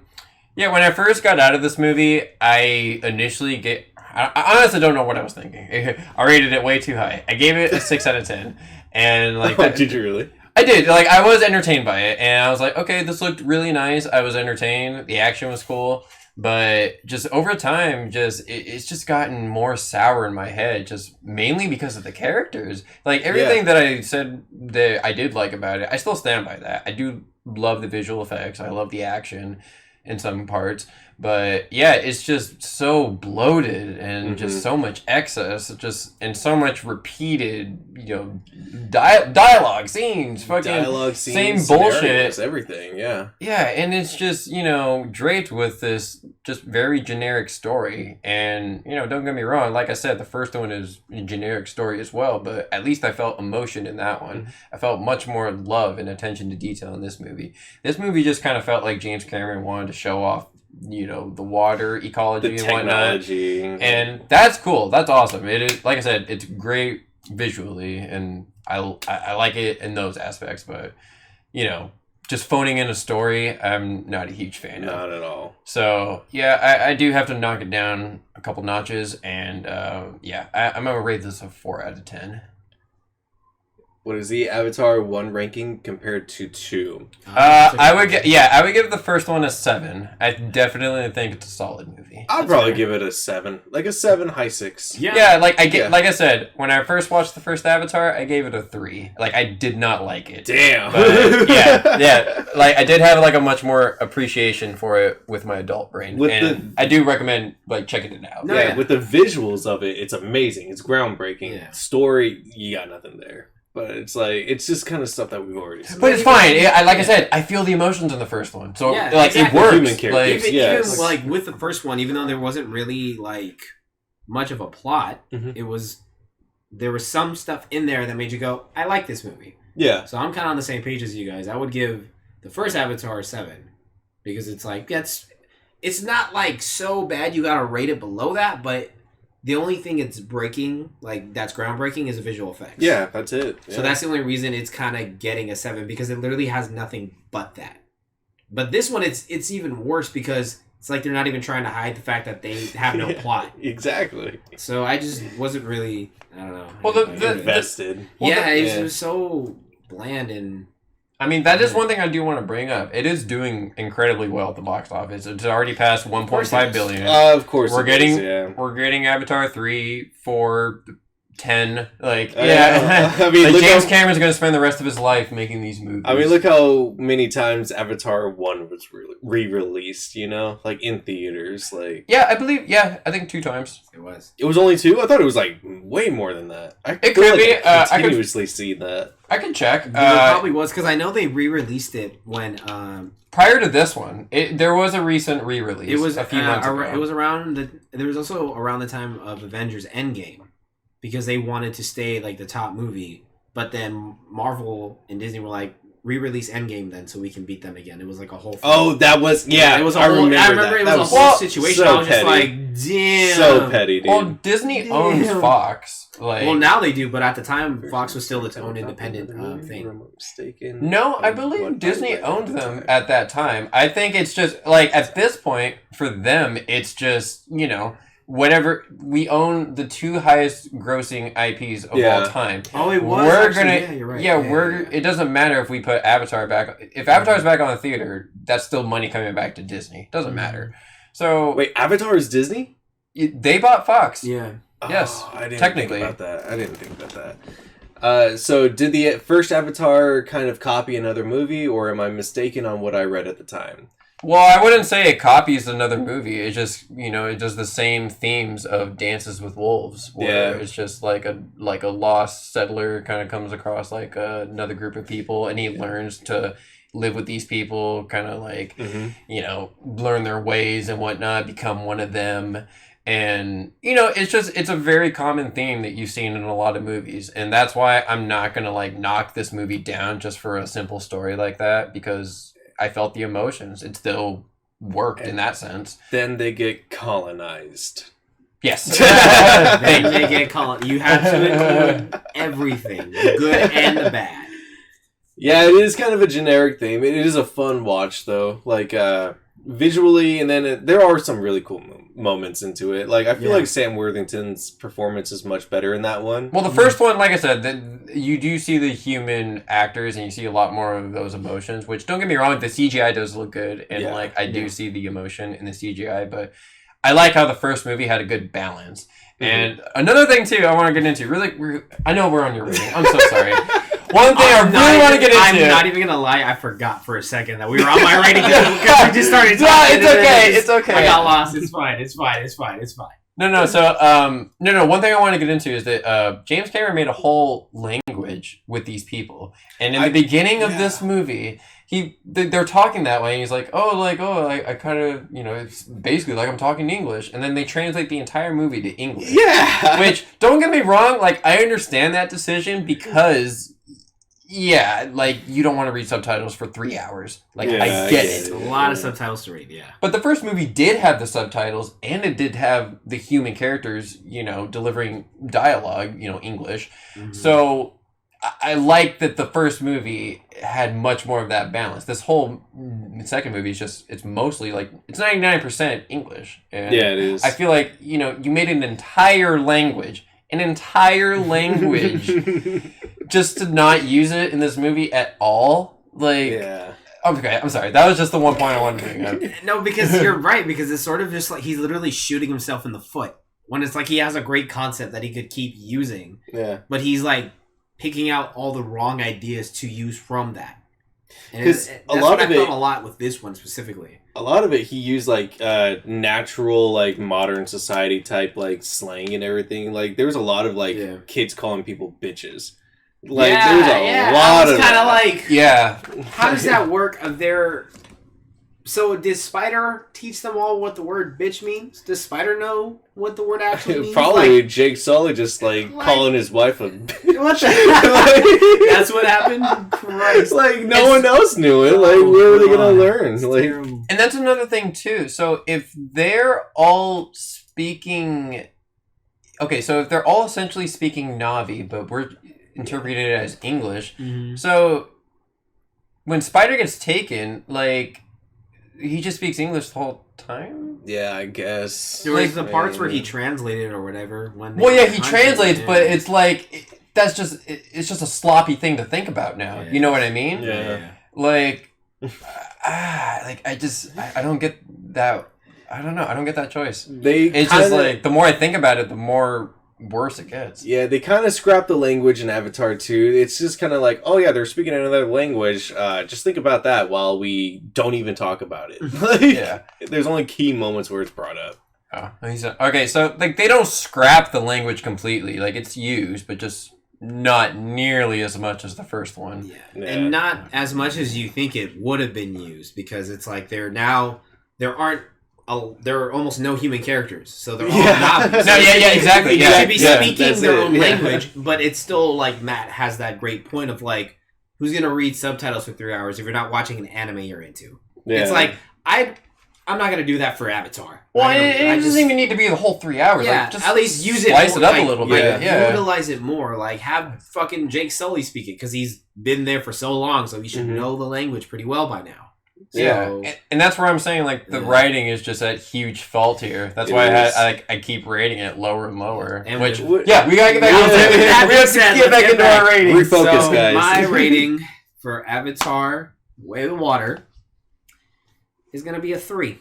I first got out of this movie, I initially I honestly don't know what I was thinking. I rated it way too high. I gave it a 6 out of 10. And
did you really?
I did. I was entertained by it, and I was like, okay, this looked really nice. I was entertained. The action was cool, but just over time, it's just gotten more sour in my head, just mainly because of the characters. Everything that I said that I did like about it, I still stand by that. I do love the visual effects. I love the action in some parts. But yeah, it's just so bloated and just so much excess, and so much repeated, dialogue scenes, same bullshit,
everything, yeah.
Yeah, and it's just, draped with this just very generic story. And, don't get me wrong, like I said, the first one is a generic story as well, but at least I felt emotion in that one. I felt much more love and attention to detail in this movie. This movie just kind of felt like James Cameron wanted to show off the water ecology and whatnot, and that's cool. That's awesome. It is, like I said, it's great visually, and I like it in those aspects. But just phoning in a story, I'm not a huge fan of.
Not at all.
So yeah, I do have to knock it down a couple notches, and I'm gonna rate this a 4 out of 10.
What is the Avatar 1 ranking compared to 2?
I would give the first one a 7. I definitely think it's a solid movie.
I'd probably give it a 7. Like a 7, high 6.
Yeah, like I said, when I first watched the first Avatar, I gave it a 3. Like, I did not like it.
Damn.
But, yeah. Like, I did have like a much more appreciation for it with my adult brain. I do recommend checking it out.
With the visuals of it, it's amazing. It's groundbreaking.
Yeah.
Story, you got nothing there. But it's just kind of stuff that we've already seen.
But it's fine. I said, I feel the emotions in the first one. So, exactly. It works.
Human characters.
Even with the first one, even though there wasn't really, much of a plot, there was some stuff in there that made you go, I like this movie.
Yeah.
So I'm kind of on the same page as you guys. I would give the first Avatar a 7. Because it's it's not, so bad you gotta rate it below that, but... The only thing it's breaking, that's groundbreaking, is the visual effects.
Yeah, that's it. Yeah.
So that's the only reason it's kind of getting a 7, because it literally has nothing but that. But this one, it's even worse because it's like they're not even trying to hide the fact that they have no plot.
Exactly.
So I just wasn't really, I don't know.
Well,
invested.
It was so bland and...
I mean, that is one thing I do want to bring up. It is doing incredibly well at the box office. It's already passed 1.5 billion.
Of course,
we're getting Avatar 3, 4, 10.
I mean,
James Cameron's going to spend the rest of his life making these movies.
I mean, look how many times Avatar 1 was re-released. In theaters.
I think 2 times.
It was only 2. I thought it was way more than that.
It could be.
I continuously see that.
I can check.
It probably was, because I know they re-released it when...
prior to this one, there was a recent re-release.
It was
a few months ago.
It was there was also around the time of Avengers Endgame, because they wanted to stay the top movie, but then Marvel and Disney were like, re-release Endgame then so we can beat them again. It was a whole thing.
Oh, that was... Yeah,
it was I remember it was a whole situation.
So
I was just damn.
So petty, dude.
Well, Disney owns Fox.
Well, now they do, but at the time, Fox was still its own independent thing.
I'm mistaken.
No, I believe Disney owned them at that time. I think it's just, at this point, for them, it's just, whatever, we own the 2 highest grossing IPs of all time.
Oh, it was.
You're right. It doesn't matter if we put Avatar back. If Avatar's back on the theater, that's still money coming back to Disney. Doesn't matter. So
wait, Avatar is Disney?
They bought Fox.
Yeah.
Yes.
I didn't
technically.
think about that. I didn't think about that. So did the first Avatar kind of copy another movie, or am I mistaken on what I read at the time?
Well, I wouldn't say it copies another movie. It just, it does the same themes of Dances with Wolves, where it's just like a lost settler kind of comes across like another group of people, and he learns to live with these people, kind of like, learn their ways and whatnot, become one of them. And, it's a very common theme that you've seen in a lot of movies. And that's why I'm not going to like knock this movie down just for a simple story like that, because I felt the emotions. It still worked in that sense.
Then they get colonized.
Yes.
Then they get colonized. You have to include everything, the good and the bad.
Yeah, it is kind of a generic theme. It is a fun watch, though. Like, visually, and then there are some really cool moments into it. Like, I feel like Sam Worthington's performance is much better in that one.
Well, the first one, like I said, you do see the human actors, and you see a lot more of those emotions, which, don't get me wrong, the CGI does look good, and I do see the emotion in the CGI, but I like how the first movie had a good balance. And another thing, too, I want to get into, I know we're on your rating. I'm so sorry. One thing I really want to get into.
I'm not even gonna lie. I forgot for a second that we were on my rating because we just started talking.
It's okay. It's okay.
I got lost. It's fine.
No. So, no. One thing I want to get into is that James Cameron made a whole language with these people, and in the beginning of this movie, they're talking that way, and he's like, I kind of, it's basically like I'm talking English, and then they translate the entire movie to English.
Yeah.
Which, don't get me wrong, like I understand that decision because. Yeah, like, you don't want to read subtitles for 3 hours. Like, I get it.
It's a lot of subtitles to read, yeah.
But the first movie did have the subtitles, and it did have the human characters, delivering dialogue, English. Mm-hmm. So, I like that the first movie had much more of that balance. This whole second movie is just, it's mostly, like, it's 99% English. And
yeah, it is.
I feel like, you made an entire language just to not use it in this movie at all. Like, okay, I'm sorry. That was just the one point I wanted to bring up.
No, because you're right, because it's sort of just like he's literally shooting himself in the foot. When it's like he has a great concept that he could keep using. Yeah. But he's like picking out all the wrong ideas to use from that. Because a lot of it, I felt a lot with this one specifically.
A lot of it, he used like natural, like modern society type like slang and everything. Like there was a lot of like kids calling people bitches. Like there's a lot of
kind of like How does that work? So did Spider teach them all what the word bitch means? Does Spider know what the word actually means?
Probably like, Jake Sully just like calling his wife a bitch.
What the That's what happened? Christ.
Like no one else knew it. Like where were they gonna learn? Like,
and that's another thing too. So if they're all speaking, so if they're all essentially speaking Na'vi, but we're interpreting it as English, so when Spider gets taken, like. He just speaks English the whole time?
Yeah, I guess.
There was the parts where he translated or whatever.
He translates, but it's like, it's just a sloppy thing to think about now. Yeah. You know what I mean?
Yeah.
Like, I don't get that, I don't know, I don't get that choice. It's just like, the more I think about it, the more worse it gets.
Yeah, they kind of scrapped the language in Avatar 2. It's just kind of like, oh yeah, they're speaking another language. Just think about that while we don't even talk about it. There's only key moments where it's brought up.
Okay, so like they don't scrap the language completely. Like it's used, but just not nearly as much as the first one.
Yeah. And not as much as you think it would have been used, because it's like there are almost no human characters, so they're all Na'vis.
No, exactly.
They should be speaking their own language, but it's still like Matt has that great point of like, who's gonna read subtitles for 3 hours if you're not watching an anime you're into? Yeah. It's like I'm not gonna do that for Avatar.
Well, it doesn't even need to be the whole 3 hours.
Yeah,
like, just
at least use
slice it up a little bit.
Utilize it more. Like have fucking Jake Sully speak it because he's been there for so long, so he should know the language pretty well by now.
So, and that's where I'm saying like the writing is just at huge fault here. That's why I keep rating it lower and lower. And we gotta get back into our rating.
Refocus, guys.
My rating for Avatar: Way of Water is gonna be a 3.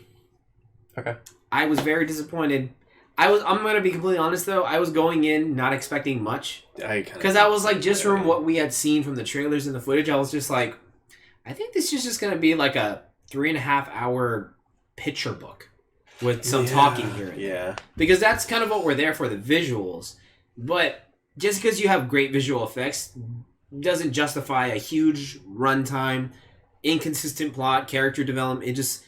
Okay.
I was very disappointed. I'm gonna be completely honest though. I was going in not expecting much because I was like, just from what we had seen from the trailers and the footage, I was just like, I think this is just going to be like a 3.5-hour picture book with some talking here and there. Because that's kind of what we're there for, the visuals. But just because you have great visual effects doesn't justify a huge runtime, inconsistent plot, character development. It just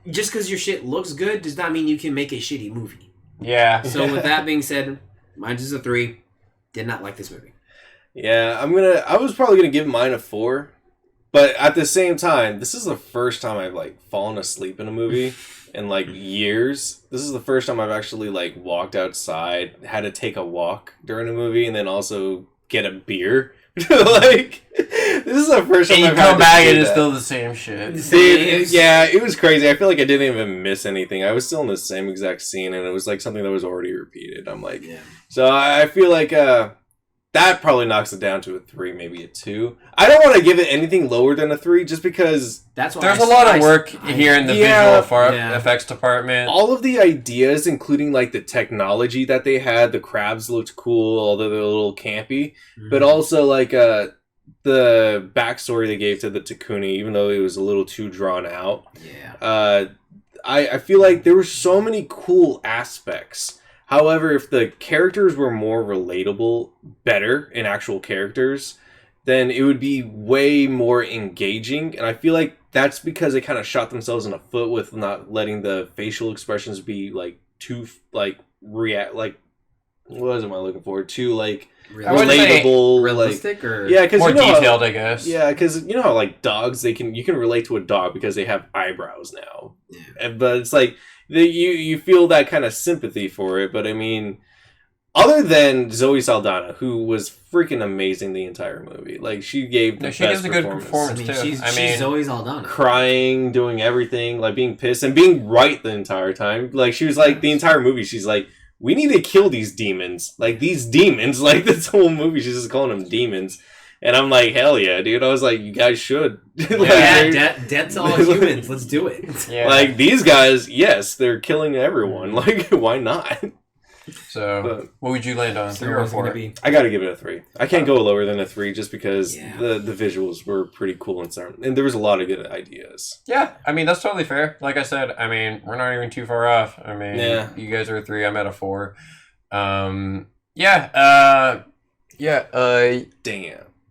because your shit looks good does not mean you can make a shitty movie.
Yeah.
So with that being said, mine's just a 3. Did not like this movie.
Yeah, I was probably gonna give mine a 4. But at the same time, this is the first time I've like fallen asleep in a movie in like years. This is the first time I've actually like walked outside, had to take a walk during a movie, and then also get a beer. Like, this is the first time
I've come back and it's still the same shit.
Yeah, it was crazy. I feel like I didn't even miss anything. I was still in the same exact scene, and it was like something that was already repeated. I'm like, so I feel like that probably knocks it down to a 3, maybe a 2. I don't want to give it anything lower than a 3, just because
there's a lot of work here in the visual effects department.
All of the ideas, including like the technology that they had, the crabs looked cool, although they're a little campy, but also like the backstory they gave to the Takuni, even though it was a little too drawn out. I feel like there were so many cool aspects. However, if the characters were more relatable, better in actual characters, then it would be way more engaging. And I feel like that's because they kind of shot themselves in the foot with not letting the facial expressions be like too what am I looking for? Too like relatable,
realistic, or
because
more detailed, I guess.
Yeah, because you know how like dogs, you can relate to a dog because they have eyebrows now, but it's like. You feel that kind of sympathy for it, but I mean, other than Zoe Saldana, who was freaking amazing the entire movie, like she gave the best
gives a good performance too.
She's Zoe Saldana,
crying, doing everything, like being pissed and being right the entire time. Like she was like the entire movie, she's like, we need to kill these demons, like these demons, like this whole movie, she's just calling them demons. And I'm like, hell yeah, dude. I was like, you guys should.
Death to all humans. Let's do it.
Yeah. Like, these guys, yes, they're killing everyone. Like, why not?
So, what would you land on? 3 or 4?
I gotta give it a 3. I can't go lower than a 3 just because the visuals were pretty cool and there was a lot of good ideas.
Yeah, I mean, that's totally fair. Like I said, I mean, we're not even too far off. I mean, you guys are a 3, I'm at a 4.
Damn.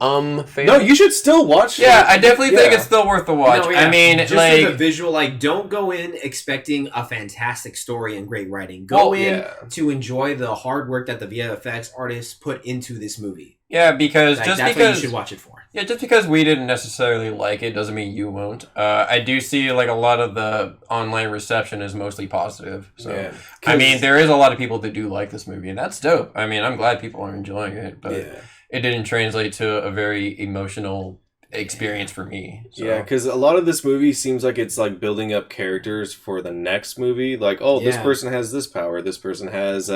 No, you should still watch it.
Yeah, I definitely think it's still worth the watch. No, I mean,
just like the visual, like don't go in expecting a fantastic story and great writing. Go in to enjoy the hard work that the VFX artists put into this movie.
Yeah, because
that's what you should watch it for.
Yeah, just because we didn't necessarily like it doesn't mean you won't. I do see like a lot of the online reception is mostly positive. So I mean, there is a lot of people that do like this movie, and that's dope. I mean, I'm glad people are enjoying it, but. Yeah. It didn't translate to a very emotional experience for me. So.
Yeah, because a lot of this movie seems like it's like building up characters for the next movie. Like, this person has this power. This person has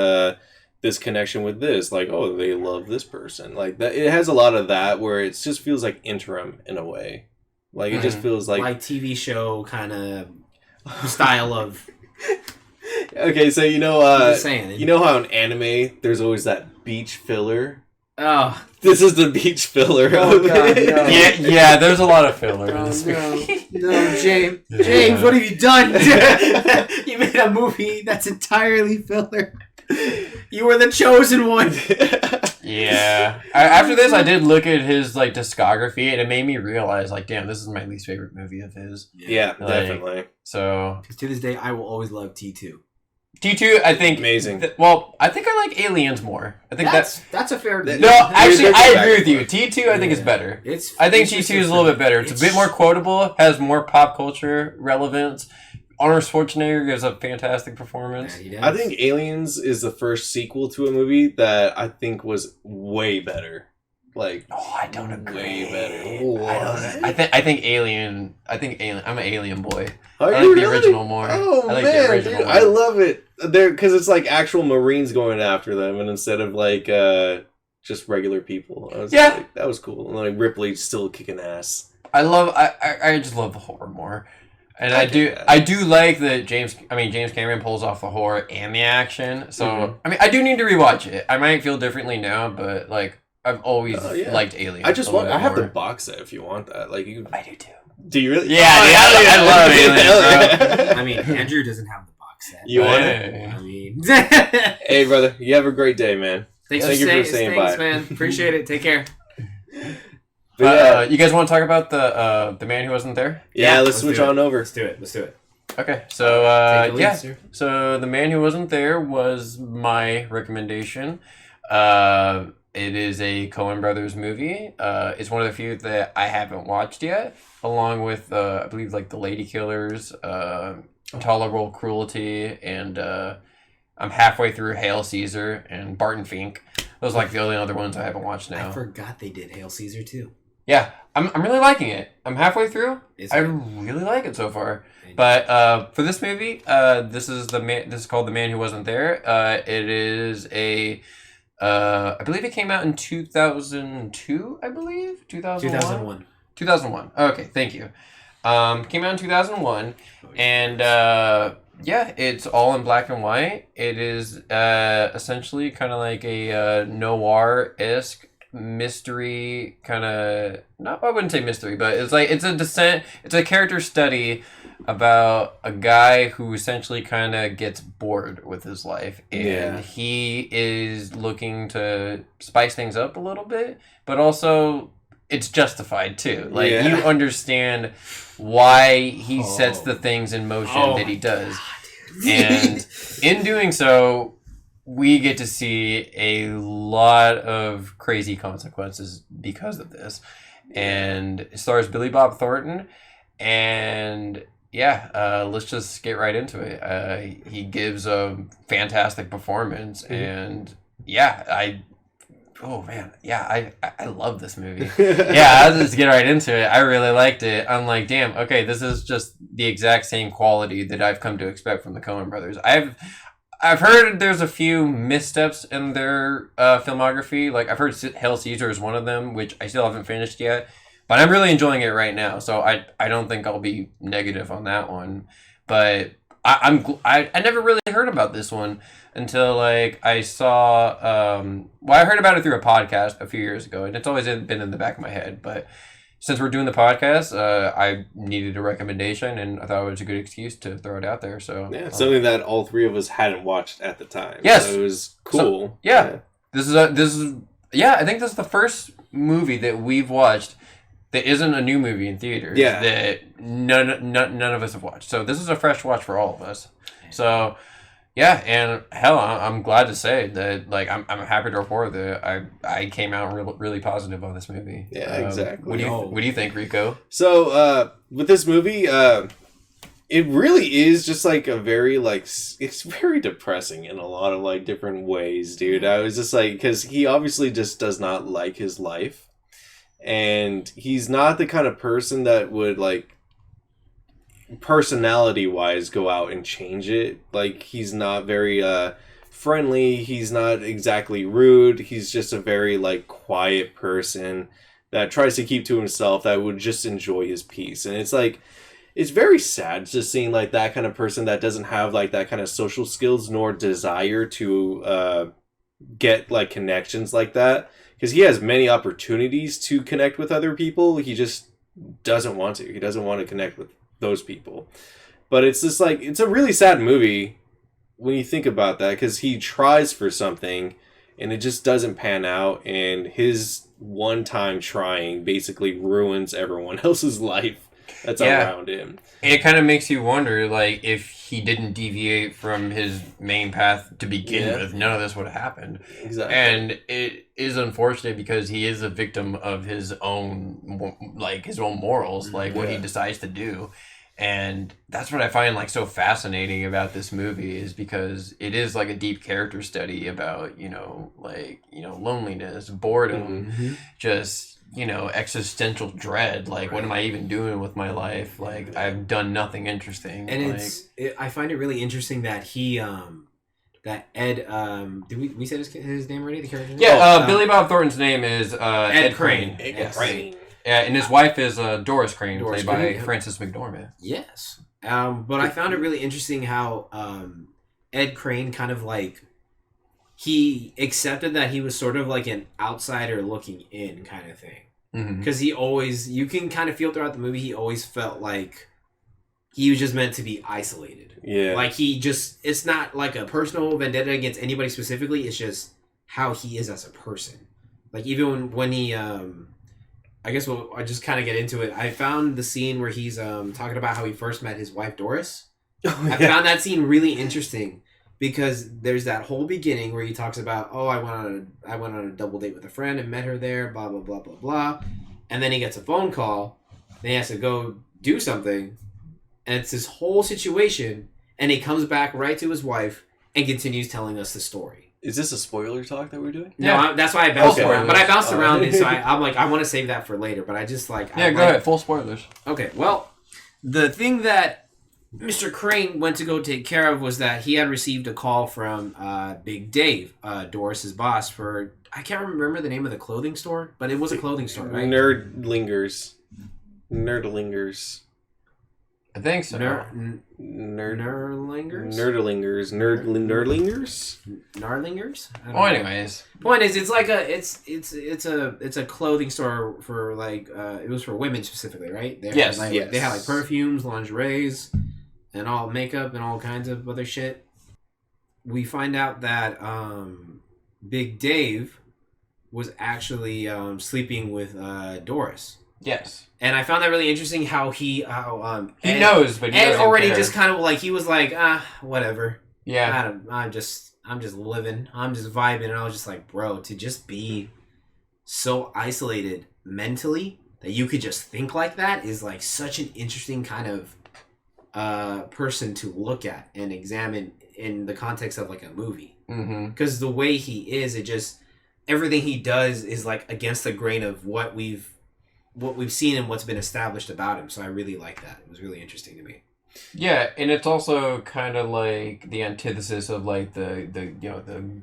this connection with this. Like, oh, they love this person. Like that. It has a lot of that where it just feels like interim in a way. Like it just feels like
TV show kind of style of.
Okay, so you know how in anime there's always that beach filler.
Oh,
this is the beach filler.
Oh God, no.
yeah. There's a lot of filler in this movie.
No, James, what have you done? You made a movie that's entirely filler. You were the chosen one.
Yeah. After this, I did look at his like discography, and it made me realize, like, damn, this is my least favorite movie of his.
Yeah, definitely.
So,
to this day, I will always love T2.
T2, I think
amazing.
I think I like Aliens more. I think
that's a fair.
No, actually, I agree with you. T2, I think is better. I think T2 is a little bit better. It's a bit more quotable, has more pop culture relevance. Arnold Schwarzenegger gives a fantastic performance.
I think Aliens is the first sequel to a movie that I think was way better. Like,
I don't agree.
Way better.
What? I think Alien. I'm an Alien boy.
Are
I
you
like
really?
The original more.
Oh,
I like
man,
the original
dude, I love it. Because it's like actual Marines going after them, and instead of like just regular people. I was like, that was cool. And like Ripley still kicking ass.
I just love the horror more. And I do like that James Cameron pulls off the horror and the action. So I mean, I do need to rewatch it. I might feel differently now, but like I've always liked Alien.
I have the box set if you want that. Like
I do too.
Do you really?
Yeah, I love Aliens, bro.
I mean, Andrew doesn't have the box set.
You want it?
I mean,
Hey, brother, you have a great day, man.
thanks
Thank you for
staying
staying by.
man. Appreciate it. Take care.
But,
You guys want to talk about the man who wasn't there?
yeah, let's
let's
switch
do it.
on over.
Let's do it.
Okay, so
Take the lead,
yeah,
sir.
so the man who wasn't there was my recommendation. It is a Coen Brothers movie. It's one of the few that I haven't watched yet, along with I believe like The Lady Killers, Intolerable Cruelty, and I'm halfway through Hail Caesar and Barton Fink. Those are like the only other ones I haven't watched now.
I forgot they did Hail Caesar too.
Yeah, I'm really liking it. I'm halfway through. I really like it so far. But for this movie, this is called The Man Who Wasn't There. It is a I believe it came out in 2002. I believe 2001. 2001. Okay, thank you. Came out in 2001, and yeah, it's all in black and white. It is essentially kind of like a noir-esque mystery kind of, not, I wouldn't say mystery, but it's a character study about a guy who essentially kind of gets bored with his life, and he is looking to spice things up a little bit, but also it's justified too. Like you understand why he sets the things in motion that he does. And in doing so, we get to see a lot of crazy consequences because of this. And it stars Billy Bob Thornton. And yeah, let's just get right into it. He gives a fantastic performance. And yeah, I love this movie. Yeah, I'll just get right into it. I really liked it. I'm like, damn, okay, this is just the exact same quality that I've come to expect from the Coen Brothers. I've heard there's a few missteps in their filmography. Like, I've heard Hail Caesar is one of them, which I still haven't finished yet. But I'm really enjoying it right now, so I don't think I'll be negative on that one. But I never really heard about this one until like I saw I heard about it through a podcast a few years ago, and it's always been in the back of my head. But since we're doing the podcast, I needed a recommendation, and I thought it was a good excuse to throw it out there. So
yeah, something that all three of us hadn't watched at the time.
Yes,
so it was cool.
So, yeah, this is I think this is the first movie that we've watched that isn't a new movie in theaters.
Yeah,
that none of us have watched. So this is a fresh watch for all of us. So yeah, and hell, I'm glad to say that like I'm happy to report that I came out really positive on this movie.
Yeah, exactly.
What do you think, Rico?
So with this movie, it really is just like a very like it's very depressing in a lot of like different ways, dude. I was just like, because he obviously just does not like his life. And he's not the kind of person that would, like, personality-wise go out and change it. Like, he's not very friendly. He's not exactly rude. He's just a very, like, quiet person that tries to keep to himself, that would just enjoy his peace. And it's, like, it's very sad just seeing, like, that kind of person that doesn't have, like, that kind of social skills nor desire to get, like, connections like that. Because he has many opportunities to connect with other people. He just doesn't want to. He doesn't want to connect with those people. But it's just like, it's a really sad movie when you think about that. Because he tries for something and it just doesn't pan out. And his one time trying basically ruins everyone else's life that's around him.
It kind of makes you wonder, like, if he didn't deviate from his main path to begin with, none of this would have happened.
Exactly.
And it is unfortunate because he is a victim of his own morals, like what he decides to do. And that's what I find like so fascinating about this movie, is because it is like a deep character study about, loneliness, boredom, just, existential dread. Like, what am I even doing with my life? Like, I've done nothing interesting.
And I find it really interesting that he, that Ed, did we say his name already? The character name?
Yeah, Billy Bob Thornton's name is Ed Crane.
Ed
Crane. Yeah, and his wife is Doris Crane, played by Frances McDormand.
Yes. But I found it really interesting how Ed Crane kind of like, he accepted that he was sort of like an outsider looking in kind of thing. because you can kind of feel throughout the movie, he always felt like he was just meant to be isolated.
Yeah.
Like it's not like a personal vendetta against anybody specifically. It's just how he is as a person. Like even when he, I guess I just kind of get into it. I found the scene where he's talking about how he first met his wife Doris. I found that scene really interesting because there's that whole beginning where he talks about, oh, I went on a double date with a friend and met her there, blah blah blah blah blah, and then he gets a phone call, then he has to go do something, and it's this whole situation, and he comes back right to his wife and continues telling us the story.
Is this a spoiler talk that we're doing?
No, that's why I bounced around. But I bounced around it, so I'm like, I want to save that for later. But I just like...
Yeah, go ahead. Full spoilers.
Okay, well, the thing that Mr. Crane went to go take care of was that he had received a call from Big Dave, Doris's boss, for... I can't remember the name of the clothing store, but it was a clothing store, right?
Nerdlingers.
I think so.
Nerdlingers?
Nerdlingers.
Narlingers?
Well, anyways.
Point is, it's like it's a clothing store for like it was for women specifically, right?
Yes.
They had like perfumes, lingeries, and all makeup and all kinds of other shit. We find out that Big Dave was actually sleeping with Doris.
Yes.
And I found that really interesting how he
knows, but he
Ed
doesn't
already
care.
just kind of like he was like whatever.
Yeah.
I'm just living. I'm just vibing, and I was just like, bro, to just be so isolated mentally that you could just think like that is like such an interesting kind of person to look at and examine in the context of like a movie. Because the way he is, it just everything he does is like against the grain of what we've seen and what's been established about him. So I really like that. It was really interesting to me.
Yeah, and it's also kind of like the antithesis of like the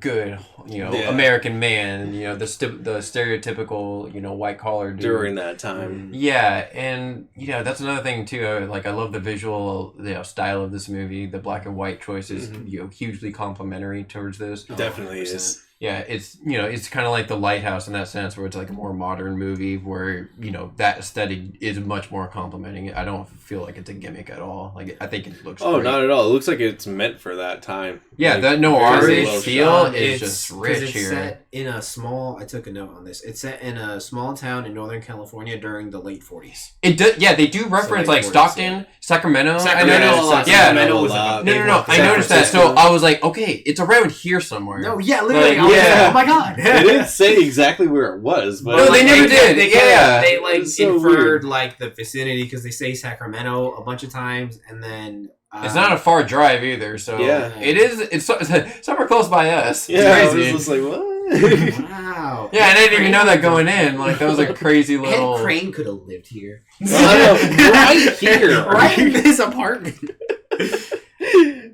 good American man, the stereotypical white collar dude
during that time.
Yeah, and that's another thing too. Like I love the visual style of this movie. The black and white choice is hugely complimentary towards this.
Definitely is.
Yeah, it's it's kind of like The Lighthouse in that sense, where it's like a more modern movie where that aesthetic is much more complimenting. I don't feel like it's a gimmick at all. Like I think it looks.
Oh,
great.
not at all. It looks like it's meant for that time.
Yeah,
like,
that noir
well
feel is just rich
it's
here.
Set in a small. I took a note on this. It's set in a small town in Northern California during the late 40s.
It does. Yeah, they do reference like
40s,
Stockton, Sacramento.
Sacramento
I noticed.
yeah, Sacramento was like a big
no.
one.
I noticed that. So I was like, okay, it's around here somewhere.
No, yeah, literally.
Like,
I was like, oh my god.
They didn't say exactly where it was, but
No, they never did.
They like
so
inferred like the vicinity because they say Sacramento a bunch of times, and then
it's not a far drive either. So
Yeah.
it is. It's somewhere close by us. It's
yeah,
crazy.
I was just like, what?
Wow.
Yeah, I didn't even know that going in. Like that was a crazy little.
Ed Crane could have lived here.
Right here.
Right in this apartment.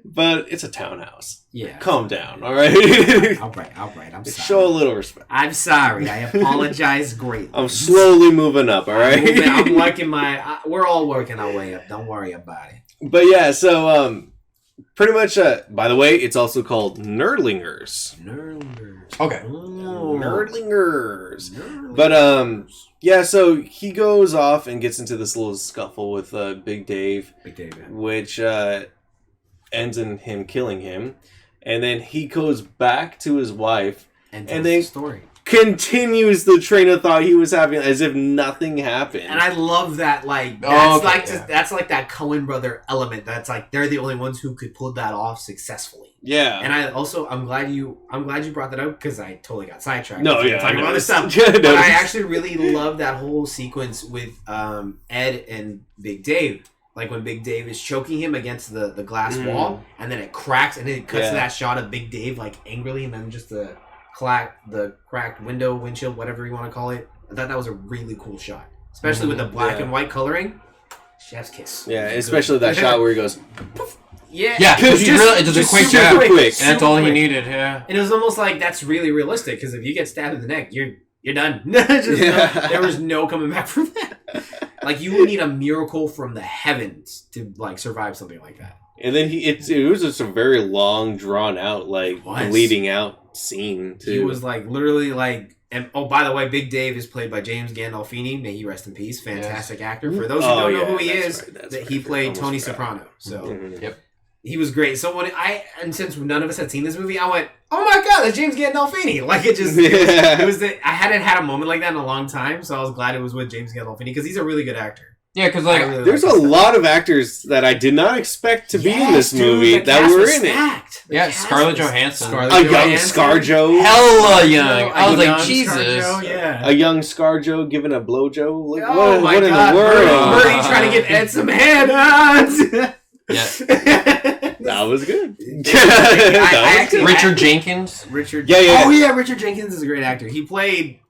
But it's a townhouse.
Yeah.
Calm down, all right?
All right. I'm sorry.
Show a little respect.
I'm sorry. I apologize greatly.
I'm slowly moving up, all right?
I'm working we're all working our way up. Don't worry about it.
But yeah, so pretty much. By the way, it's also called Nerdlingers.
Nerdlingers.
Okay.
Oh.
Nerdlingers. But yeah. So he goes off and gets into this little scuffle with Big Dave, which ends in him killing him, and then he goes back to his wife and then
the story.
Continues the train of thought he was having as if nothing happened.
And I love that, like, that's like that Coen Brother element. That's like they're the only ones who could pull that off successfully.
Yeah.
And I'm glad you brought that up because I totally got sidetracked.
No, yeah,
talking about other stuff.
But
I actually really love that whole sequence with Ed and Big Dave. Like when Big Dave is choking him against the glass wall, and then it cracks, and it cuts to that shot of Big Dave like angrily, and then just the cracked windshield, whatever you want to call it. I thought that was a really cool shot, especially with the black and white coloring. Chef's kiss.
Yeah, especially that shot where he goes.
Yeah,
because it does a quick jab, and that's all he needed. Yeah,
and it was almost like that's really realistic because if you get stabbed in the neck, you're done. There was no coming back from that. Like you would need a miracle from the heavens to like survive something like that.
And then it was just a very long, drawn out, like bleeding out scene too.
He was like literally like And by the way, Big Dave is played by James Gandolfini. May he rest in peace. Fantastic actor. For those who don't know who he is, he played Tony Soprano. So
yep.
He was great. So since none of us had seen this movie, I went, "Oh my god, that's James Gandolfini!" Like it was I hadn't had a moment like that in a long time, so I was glad it was with James Gandolfini because he's a really good actor.
Yeah, because like
really there's a lot of actors that I did not expect to be in this movie that were in it.
Scarlett Johansson,
a young ScarJo,
hella young. I was like, Jesus,
a young ScarJo giving a blowjo. Like,
oh
what in the
world? Birdie trying to give Ed some head.
Yeah, that was good.
Richard Jenkins.
Yeah.
Oh yeah, Richard Jenkins is a great actor. He played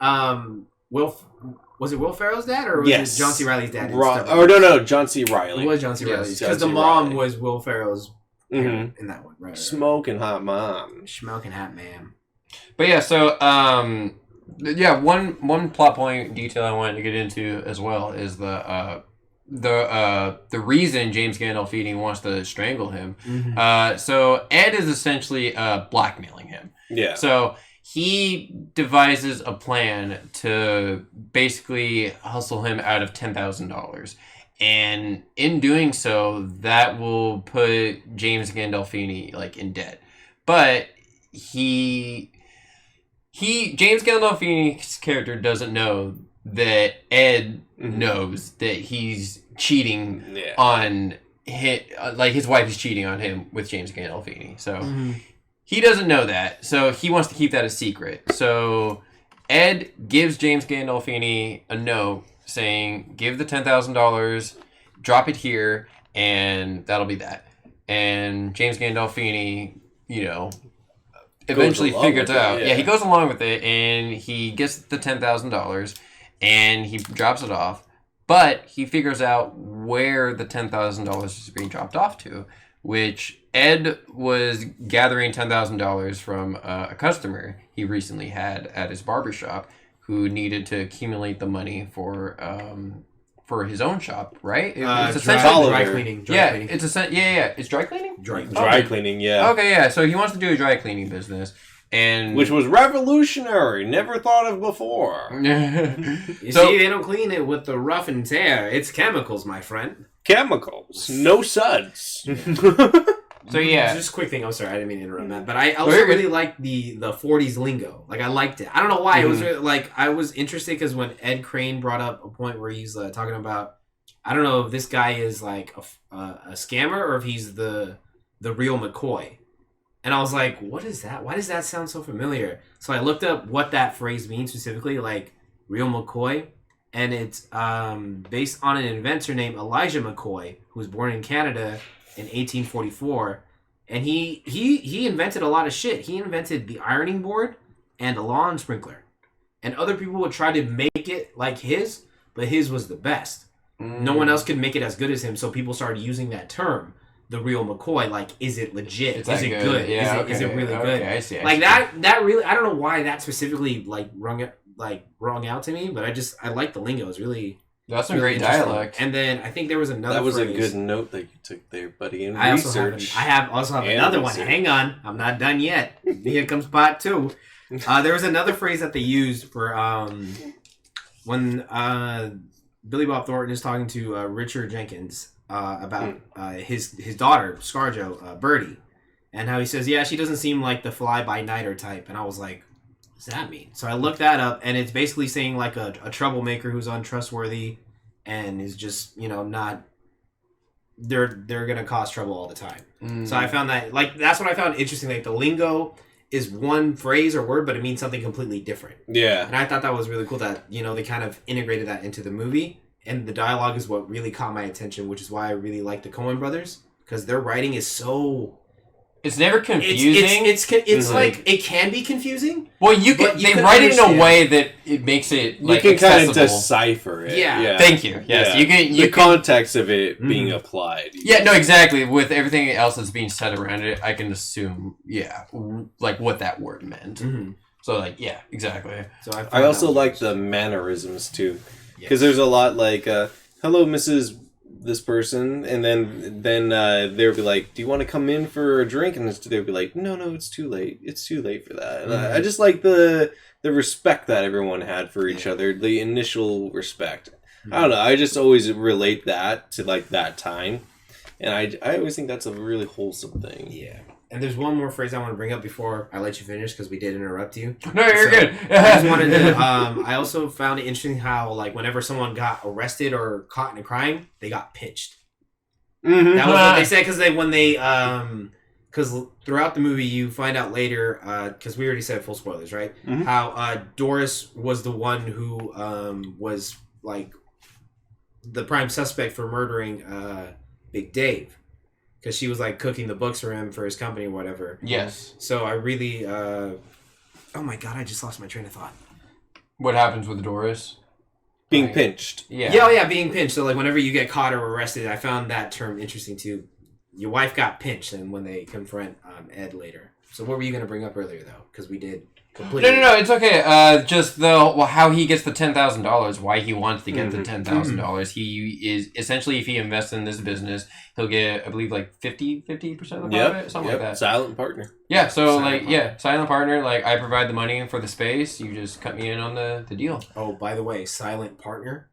Was it Will Ferrell's dad or was it John C. Reilly's dad?
No, John C. Reilly.
It was John C. Reilly's because the mom was Will Ferrell's in that one. Right.
Smoking hot mom.
Smoking hot ma'am.
But yeah, so one plot point detail I wanted to get into as well is the reason James Gandolfini wants to strangle him. Mm-hmm. So Ed is essentially blackmailing him.
Yeah.
So he devises a plan to basically hustle him out of $10,000. And in doing so, that will put James Gandolfini like in debt. But James Gandolfini's character doesn't know that Ed knows that he's cheating on his wife is cheating on him with James Gandolfini. So he doesn't know that. So he wants to keep that a secret. So Ed gives James Gandolfini a note saying, give the $10,000, drop it here, and that'll be that. And James Gandolfini, eventually figures out. Yeah, he goes along with it, and he gets the $10,000, and he drops it off. But he figures out where the $10,000 is being dropped off to, which Ed was gathering $10,000 from a customer he recently had at his barbershop who needed to accumulate the money for his own shop, right? It's essentially
dry cleaning.
Cleaning. It's dry cleaning?
Dry cleaning, yeah.
Okay, yeah. So he wants to do a dry cleaning business. Which
was revolutionary, never thought of before.
See, they don't clean it with the rough and tear. It's chemicals, my friend.
Chemicals, no suds.
So yeah,
just a quick thing. I'm sorry, I didn't mean to interrupt that, but I also really liked the 40s lingo. Like I liked it. I don't know why. It was really, like I was interested because when Ed Crane brought up a point where he's talking about, I don't know if this guy is like a scammer or if he's the real McCoy. And I was like, what is that? Why does that sound so familiar? So I looked up what that phrase means specifically, like real McCoy. And it's based on an inventor named Elijah McCoy, who was born in Canada in 1844. And he invented a lot of shit. He invented the ironing board and a lawn sprinkler. And other people would try to make it like his, but his was the best. No one else could make it as good as him, so people started using that term. The real McCoy, like, is it legit? Is it good?
Yeah,
is it really good?
I see.
Like that really, I don't know why that specifically rung out to me, but I like the lingo. It's really
that's some great dialect.
And then I think there was another.
That was
phrase.
a good note that you took there, buddy. In
I
research,
also have another one. Hang on, I'm not done yet. Here comes part 2. There was another phrase that they used for when Billy Bob Thornton is talking to Richard Jenkins. About his daughter, ScarJo, Birdie, and how he says, she doesn't seem like the fly-by-nighter type. And I was like, what does that mean? So I looked that up, and it's basically saying like a troublemaker who's untrustworthy and is just, not... They're going to cause trouble all the time. So I found that, that's what I found interesting. Like, the lingo is one phrase or word, but it means something completely different.
Yeah.
And I thought that was really cool that, they kind of integrated that into the movie. And the dialogue is what really caught my attention, which is why I really like the Coen Brothers, because their writing is so...
It's never confusing.
It's like, it can be confusing.
Well, they write it in a way that it makes it, like,
you can
accessible.
kind of decipher it.
Yeah.
Thank you. Yes.
Yeah. The context of it being applied.
Yeah, no, exactly. With everything else that's being said around it, I can assume, like, what that word meant. Mm-hmm. So, exactly.
So
I also like the mannerisms, too. Because there's a lot like, hello, Mrs. this person, and then they'll be like, "Do you want to come in for a drink?" And they'll be like, "No, it's too late. It's too late for that." And I just like the respect that everyone had for each other, the initial respect. I don't know. I just always relate that to like that time, and I always think that's a really wholesome thing.
Yeah. And there's one more phrase I want to bring up before I let you finish, because we did interrupt you.
No, you're good.
I just wanted to. I also found it interesting how, like, whenever someone got arrested or caught in a crime, they got pinched. Mm-hmm. That was what they said, because throughout the movie you find out later, because we already said full spoilers, right? Mm-hmm. How Doris was the one who was like the prime suspect for murdering Big Dave. Because she was, like, cooking the books for him for his company or whatever.
Yes.
So I really... oh, my God, I just lost my train of thought.
What happens with Doris?
Being pinched.
Yeah. Yeah, being pinched. So, like, whenever you get caught or arrested, I found that term interesting, too. Your wife got pinched, and when they confront Ed later. So what were you going to bring up earlier, though? Because we did... completely...
No, it's okay. Just how he gets the $10,000, why he wants to get the $10,000. He is essentially, if he invests in this business, he'll get, I believe, like 50% of the profit, something like that.
Silent partner.
Yeah, so silent partner. Like, I provide the money for the space. You just cut me in on the deal.
Oh, by the way, silent partner.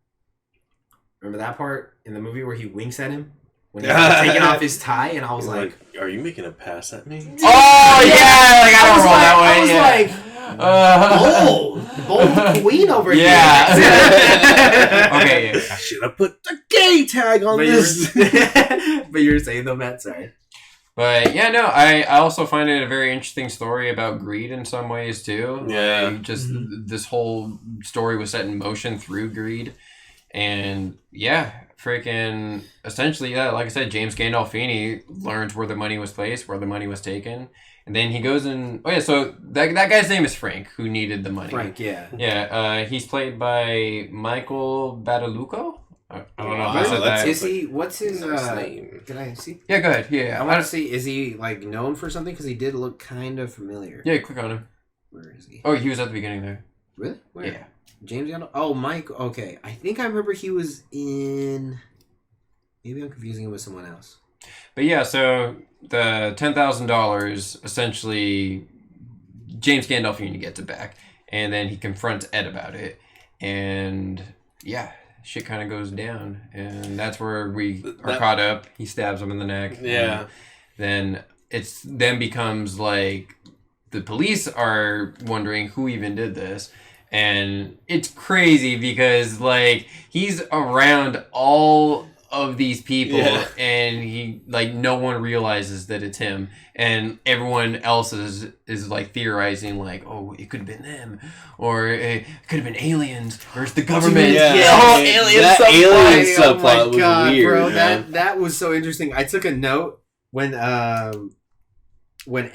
Remember that part in the movie where he winks at him? When he was taking off his tie, and I was like,
"Are you making a pass at me?"
Oh yeah, like I don't roll that way.
I was like, bold queen over here.
Okay,
I should have put the gay tag on this.
But you were saying though, Matt. Sorry.
But yeah, no, I also find it a very interesting story about greed in some ways too.
Yeah,
like, just this whole story was set in motion through greed, and yeah. Freaking essentially, yeah, like I said, James Gandolfini learns where the money was placed, where the money was taken, and then he goes and so that guy's name is Frank, who needed the money.
Frank, yeah.
Yeah, he's played by Michael Badalucco. I don't know if I said that.
Is he? What's his name? Can I see?
Yeah, go ahead. Yeah,
I want to see. Is he like known for something? Because he did look kind of familiar.
Yeah, click on him.
Where is he?
Oh, he was at the beginning there.
Really? Where?
Yeah.
James Gandolfini? Oh, Mike. Okay. I think I remember he was in... Maybe I'm confusing him with someone else.
But yeah, so the $10,000, essentially, James Gandolfini gets it back. And then he confronts Ed about it. And yeah, shit kind of goes down. And that's where we are caught up. He stabs him in the neck.
Yeah.
Then then becomes like the police are wondering who even did this. And it's crazy because, like, he's around all of these people and he, like, no one realizes that it's him. And everyone else is like, theorizing, like, oh, it could have been them. Or it could have been aliens. Or it's the government.
Alien
subplot was weird.
Bro, that was so interesting. I took a note when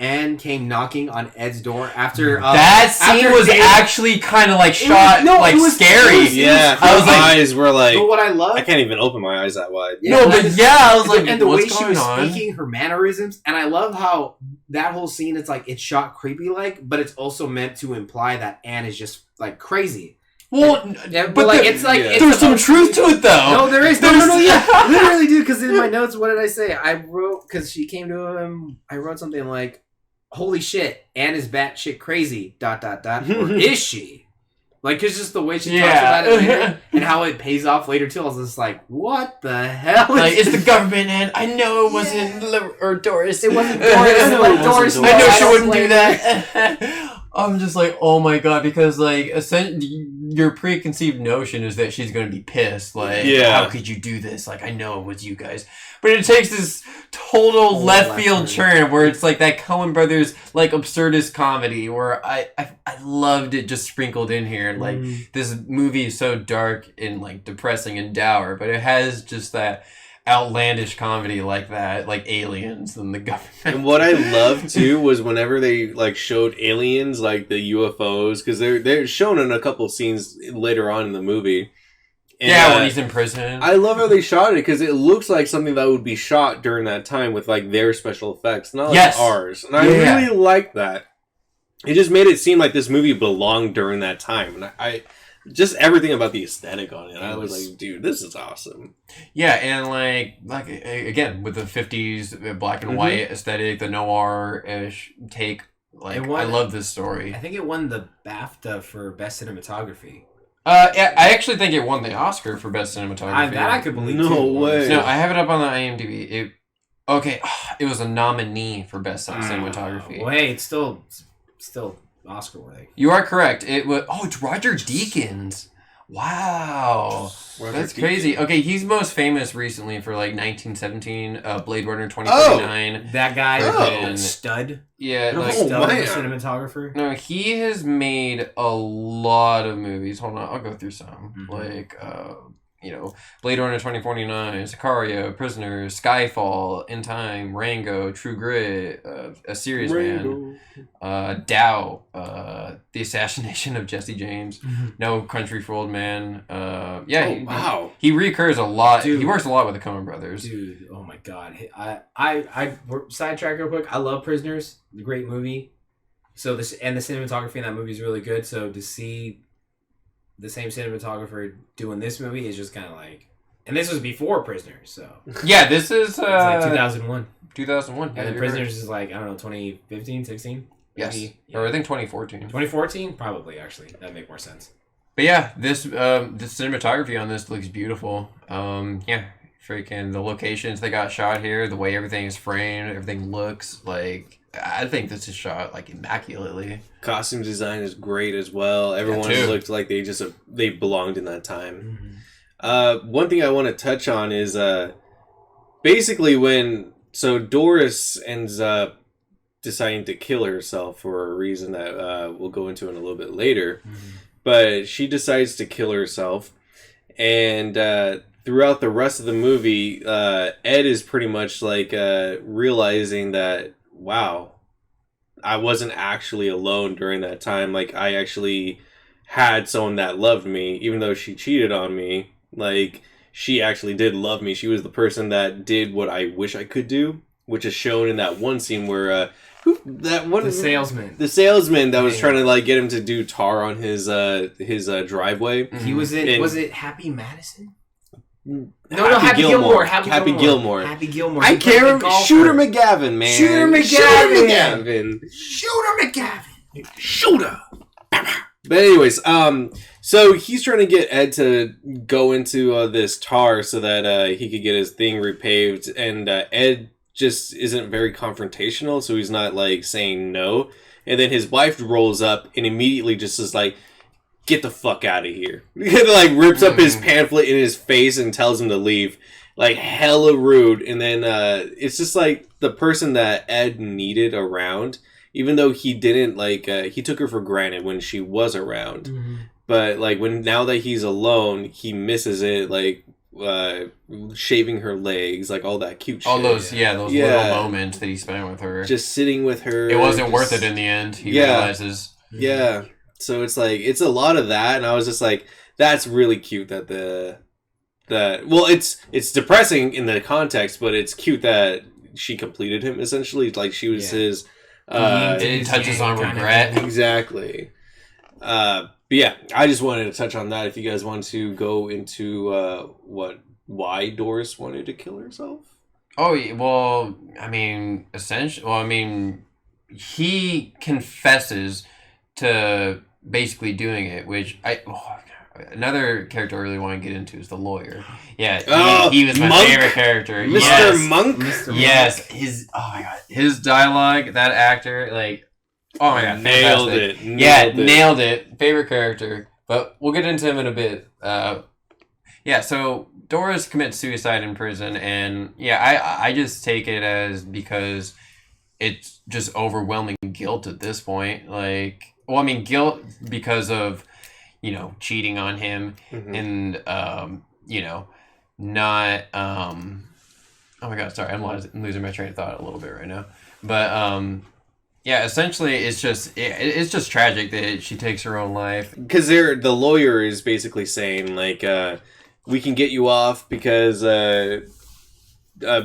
Anne came knocking on Ed's door after
that scene was actually kind of like shot scary.
I was eyes were like.
But what I love,
I can't even open my eyes that wide.
Yeah, I was like,
and the way
she
was speaking, her mannerisms, and I love how that whole scene. It's like it's shot creepy like, but it's also meant to imply that Anne is just like crazy.
Well,
but like it's like
there's some truth to it though.
No, there is. No, yeah, literally, dude. Because in my notes, what did I say? I wrote because she came to him. I wrote something like, "Holy shit, Anne is batshit crazy." ... Or is she? Like, it's just the way she talks about it later, and how it pays off later too. I was just like, "What the hell?"
Like, it's the government, and I know it wasn't or Doris.
It wasn't Doris.
Doris. I know she wouldn't do that. I'm just like, oh my god, because like, your preconceived notion is that she's going to be pissed. Like, how could you do this? Like, I know it was you guys. But it takes this total left field turn where it's like that Coen Brothers, like, absurdist comedy where I loved it just sprinkled in here. Like, this movie is so dark and, like, depressing and dour, but it has just that outlandish comedy like that, like aliens and the government.
And what I loved too was whenever they like showed aliens, like the UFOs, because they're shown in a couple scenes later on in the movie. And,
when he's in prison.
I love how they shot it because it looks like something that would be shot during that time with like their special effects, not like ours. And I really like that. It just made it seem like this movie belonged during that time, and just everything about the aesthetic on it. I was like, dude, this is awesome.
Yeah, and like again with the 50s black and white aesthetic, the noir-ish take. Like I love this story.
I think it won the BAFTA for best cinematography.
I actually think it won the Oscar for best cinematography.
That I could believe.
No way.
No, I have it up on the IMDb. It was a nominee for best cinematography.
Well, hey, it's still Oscar worthy.
You are correct. It was. Oh, it's Roger Deakins. Wow, that's crazy. Okay, he's most famous recently for like 1917, Blade Runner 2049.
Oh, that guy, stud.
Yeah,
cinematographer.
No, he has made a lot of movies. Hold on, I'll go through some. Like, Blade Runner 2049, Sicario, Prisoners, Skyfall, In Time, Rango, True Grit, A Serious Man, Dow, The Assassination of Jesse James, No Country for Old Men. He reoccurs a lot. Dude, he works a lot with the Coen Brothers.
Dude, oh my god. I sidetrack real quick. I love Prisoners, the great movie. So the cinematography in that movie is really good. So to see the same cinematographer doing this movie is just kind of like, and this was before Prisoners, so
yeah, this is
like 2001.
2001,
and then Prisoners is like, I don't know, 2015, 16.
Yes, or I think 2014.
2014, probably actually that'd make more sense.
But yeah, this cinematography on this looks beautiful. Freaking the locations they got shot here, the way everything is framed, everything looks like. I think this is shot like immaculately.
Costume design is great as well. Everyone looked like they belonged in that time. One thing I want to touch on is basically when Doris ends up deciding to kill herself for a reason that we'll go into in a little bit later, but she decides to kill herself, and throughout the rest of the movie, Ed is pretty much like realizing that, wow, I wasn't actually alone during that time. Like, I actually had someone that loved me, even though she cheated on me. Like, she actually did love me. She was the person that did what I wish I could do, which is shown in that one scene where the salesman that was trying to like get him to do tar on his driveway.
He was in. Was it Happy Madison?
No, Happy Gilmore. Happy Gilmore. I can't remember. Shooter McGavin, man.
Shooter McGavin. Shooter.
But anyways, so he's trying to get Ed to go into this tar so that he could get his thing repaved, and Ed just isn't very confrontational, so he's not like saying no. And then his wife rolls up and immediately just is like, get the fuck out of here. Like rips up his pamphlet in his face and tells him to leave. Like hella rude. And then it's just like the person that Ed needed around, even though he didn't like he took her for granted when she was around. But like now that he's alone, he misses it, like shaving her legs, like all that cute shit.
All those little moments that he spent with her.
Just sitting with her.
It wasn't worth it in the end, he realizes.
Yeah. So it's like, it's a lot of that, and I was just like, that's really cute that it's depressing in the context, but it's cute that she completed him, essentially. Like, she was his...
it touches on regret.
Exactly. But yeah, I just wanted to touch on that. If you guys want to go into why Doris wanted to kill herself?
Oh, well, I mean, he confesses to basically doing it, which another character I really want to get into is the lawyer. Yeah, he was my favorite character.
Mr. Monk?
Yes, his dialogue, that actor, like, oh my god,
nailed
it. Nailed it. Favorite character, but we'll get into him in a bit. So Doris commits suicide in prison, and I just take it as because it's just overwhelming guilt at this point. Like, guilt because of, cheating on him and, not, oh my god, sorry, I'm losing my train of thought a little bit right now. But, essentially it's just tragic that she takes her own life.
Because the lawyer is basically saying, like, we can get you off because,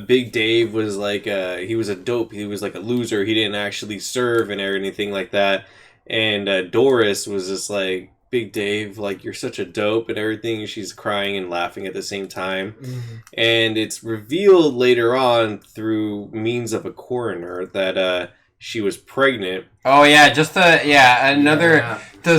Big Dave was like, he was a dope, he was like a loser, he didn't actually serve and anything like that. And Doris was just like, Big Dave, like, you're such a dope and everything. And she's crying and laughing at the same time. Mm-hmm. And it's revealed later on through means of a coroner that she was pregnant.
Oh, yeah, to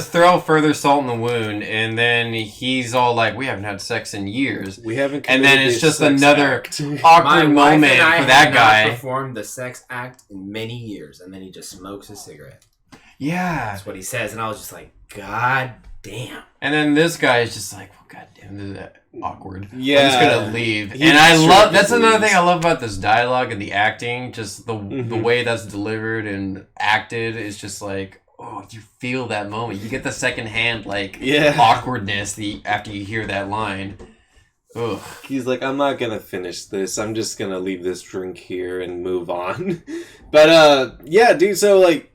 throw further salt in the wound. And then he's all like, we haven't had sex in years.
We haven't.
And then it's just another awkward moment for that guy.
Performed the sex act in many years. And then he just smokes a cigarette.
Yeah.
That's what he says. And I was just like, God damn.
And then this guy is just like, well, God damn, this is awkward.
Yeah.
I'm just going to leave. And I love, that's another thing I love about this dialogue and the acting. Just the way that's delivered and acted is just like, oh, you feel that moment. You get the secondhand, awkwardness after you hear that line. Ugh.
He's like, I'm not gonna finish this. I'm just gonna leave this drink here and move on. But, yeah, dude, so, like,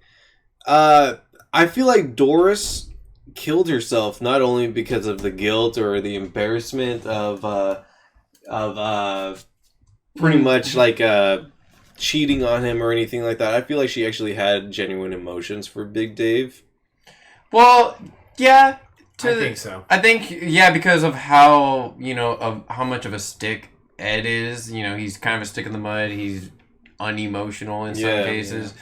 I feel like Doris killed herself not only because of the guilt or the embarrassment of pretty much like cheating on him or anything like that. I feel like she actually had genuine emotions for Big Dave.
Well, yeah,
I think so.
I think because of how how much of a stick Ed is. He's kind of a stick in the mud. He's unemotional in some cases. Yeah.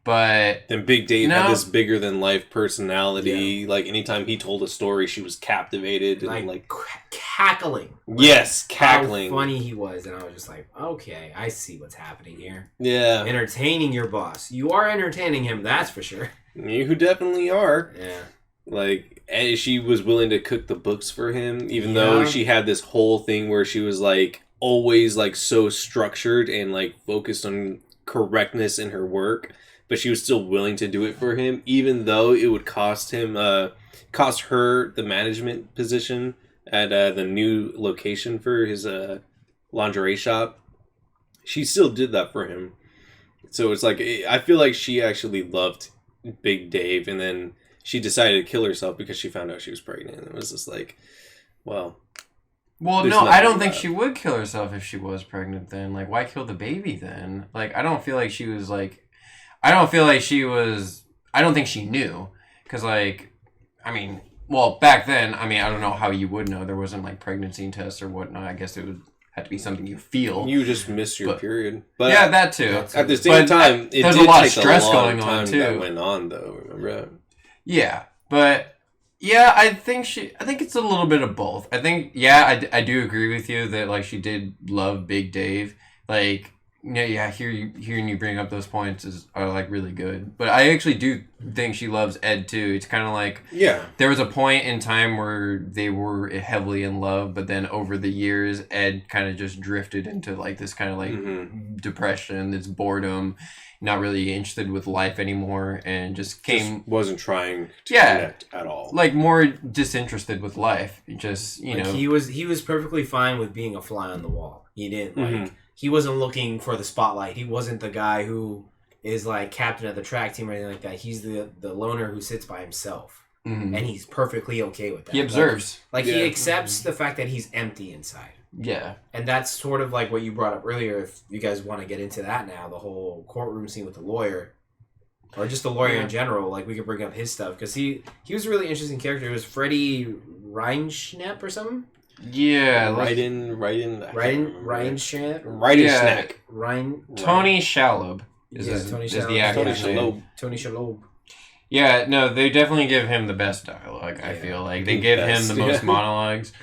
But
then Big Dave had this bigger than life personality. Yeah. Like anytime he told a story, she was captivated and like
cackling.
Yes, cackling.
How funny he was, and I was just like, okay, I see what's happening here.
Yeah,
entertaining your boss. You are entertaining him, that's for sure.
You definitely are.
Yeah,
like she was willing to cook the books for him, even though she had this whole thing where she was like always like so structured and like focused on correctness in her work. But she was still willing to do it for him, even though it would cost her the management position at the new location for his lingerie shop. She still did that for him. So it's like, I feel like she actually loved Big Dave, and then she decided to kill herself because she found out she was pregnant. And it was just like, well,
no, I don't think she would kill herself if she was pregnant then. Like, why kill the baby then? Like, I don't feel like she was like, I don't think she knew. Because, like, back then, I don't know how you would know. There wasn't, like, pregnancy tests or whatnot. I guess it would have to be something you feel.
You just missed your period. But
yeah, that too.
At the same time,
there's a lot of stress going on, too.
That went on, though. Remember that?
Yeah, but... Yeah, I think it's a little bit of both. I think, I do agree with you that, like, she did love Big Dave. Like... hearing you bring up those points are like really good. But I actually do think she loves Ed too. It's kind of like there was a point in time where they were heavily in love, but then over the years, Ed kind of just drifted into like this kind of like depression, this boredom, not really interested with life anymore, and just
wasn't trying to connect at all.
Like more disinterested with life. Just
he was perfectly fine with being a fly on the wall. He didn't like. He wasn't looking for the spotlight. He wasn't the guy who is like captain of the track team or anything like that. He's the loner who sits by himself. Mm-hmm. And he's perfectly okay with that.
He observes.
He accepts the fact that he's empty inside.
Yeah.
And that's sort of like what you brought up earlier, if you guys want to get into that now, the whole courtroom scene with the lawyer. Or just the lawyer in general. Like, we could bring up his stuff. Because he was a really interesting character. It was Freddie Reinschnep or something?
Yeah, Tony Shalhoub is the actor.
Tony Shalhoub.
Yeah, no, they definitely give him the best dialogue. I feel like they give him the most monologues.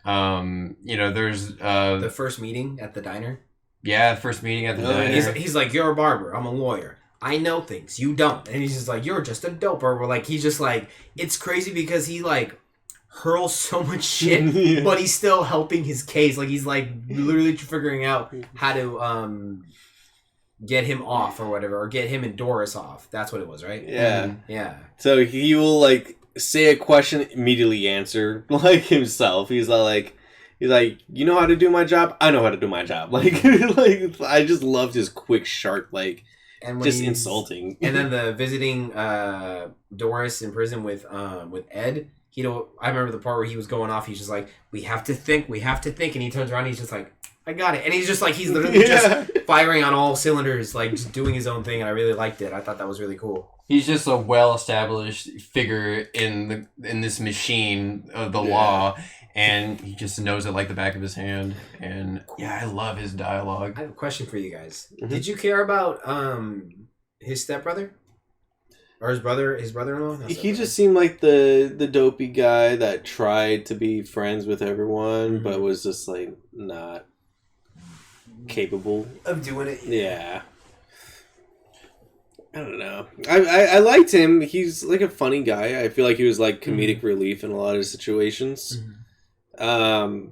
There's
the first meeting at the diner.
Yeah, first meeting at the diner.
He's like, you're a barber. I'm a lawyer. I know things. You don't. And he's just like, you're just a doper. We're like, he's just like, it's crazy because he like hurls so much shit, but he's still helping his case. Like, he's like literally figuring out how to get him off or whatever, or get him and Doris off. That's what it was, right?
Yeah.
Yeah.
So he will like say a question, immediately answer like himself. He's like, you know how to do my job? I know how to do my job. Like I just loved his quick, sharp, like, and just insulting.
And then the visiting Doris in prison with Ed. I remember the part where he was going off. He's just like, we have to think, and he turns around. And he's just like, I got it. And he's just like, he's literally just firing on all cylinders, like just doing his own thing. And I really liked it. I thought that was really cool.
He's just a well-established figure in this machine of the law, and he just knows it like the back of his hand. And yeah, I love his dialogue.
I have a question for you guys. Mm-hmm. Did you care about his stepbrother? Or his brother-in-law?
He just seemed like the dopey guy that tried to be friends with everyone, but was just like not capable
of doing it.
Yeah. I don't know. I liked him. He's like a funny guy. I feel like he was like comedic relief in a lot of situations. I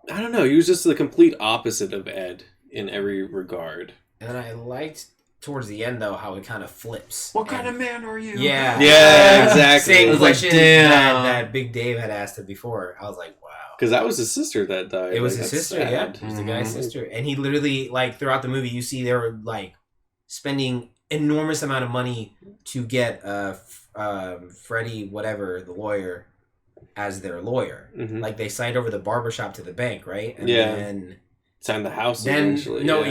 don't know. He was just the complete opposite of Ed in every regard.
And I liked towards the end though how it kind of flips.
What kind of man are you?
Yeah.
Yeah, exactly.
Same question that Big Dave had asked it before. I was like, wow.
Because that was his sister that died.
It was his sister, yeah. It was the guy's sister. And he literally, like, throughout the movie, you see they were, like, spending enormous amount of money to get Freddie, whatever, the lawyer, as their lawyer. Like, they signed over the barbershop to the bank, right? And then...
Signed the house eventually.
No,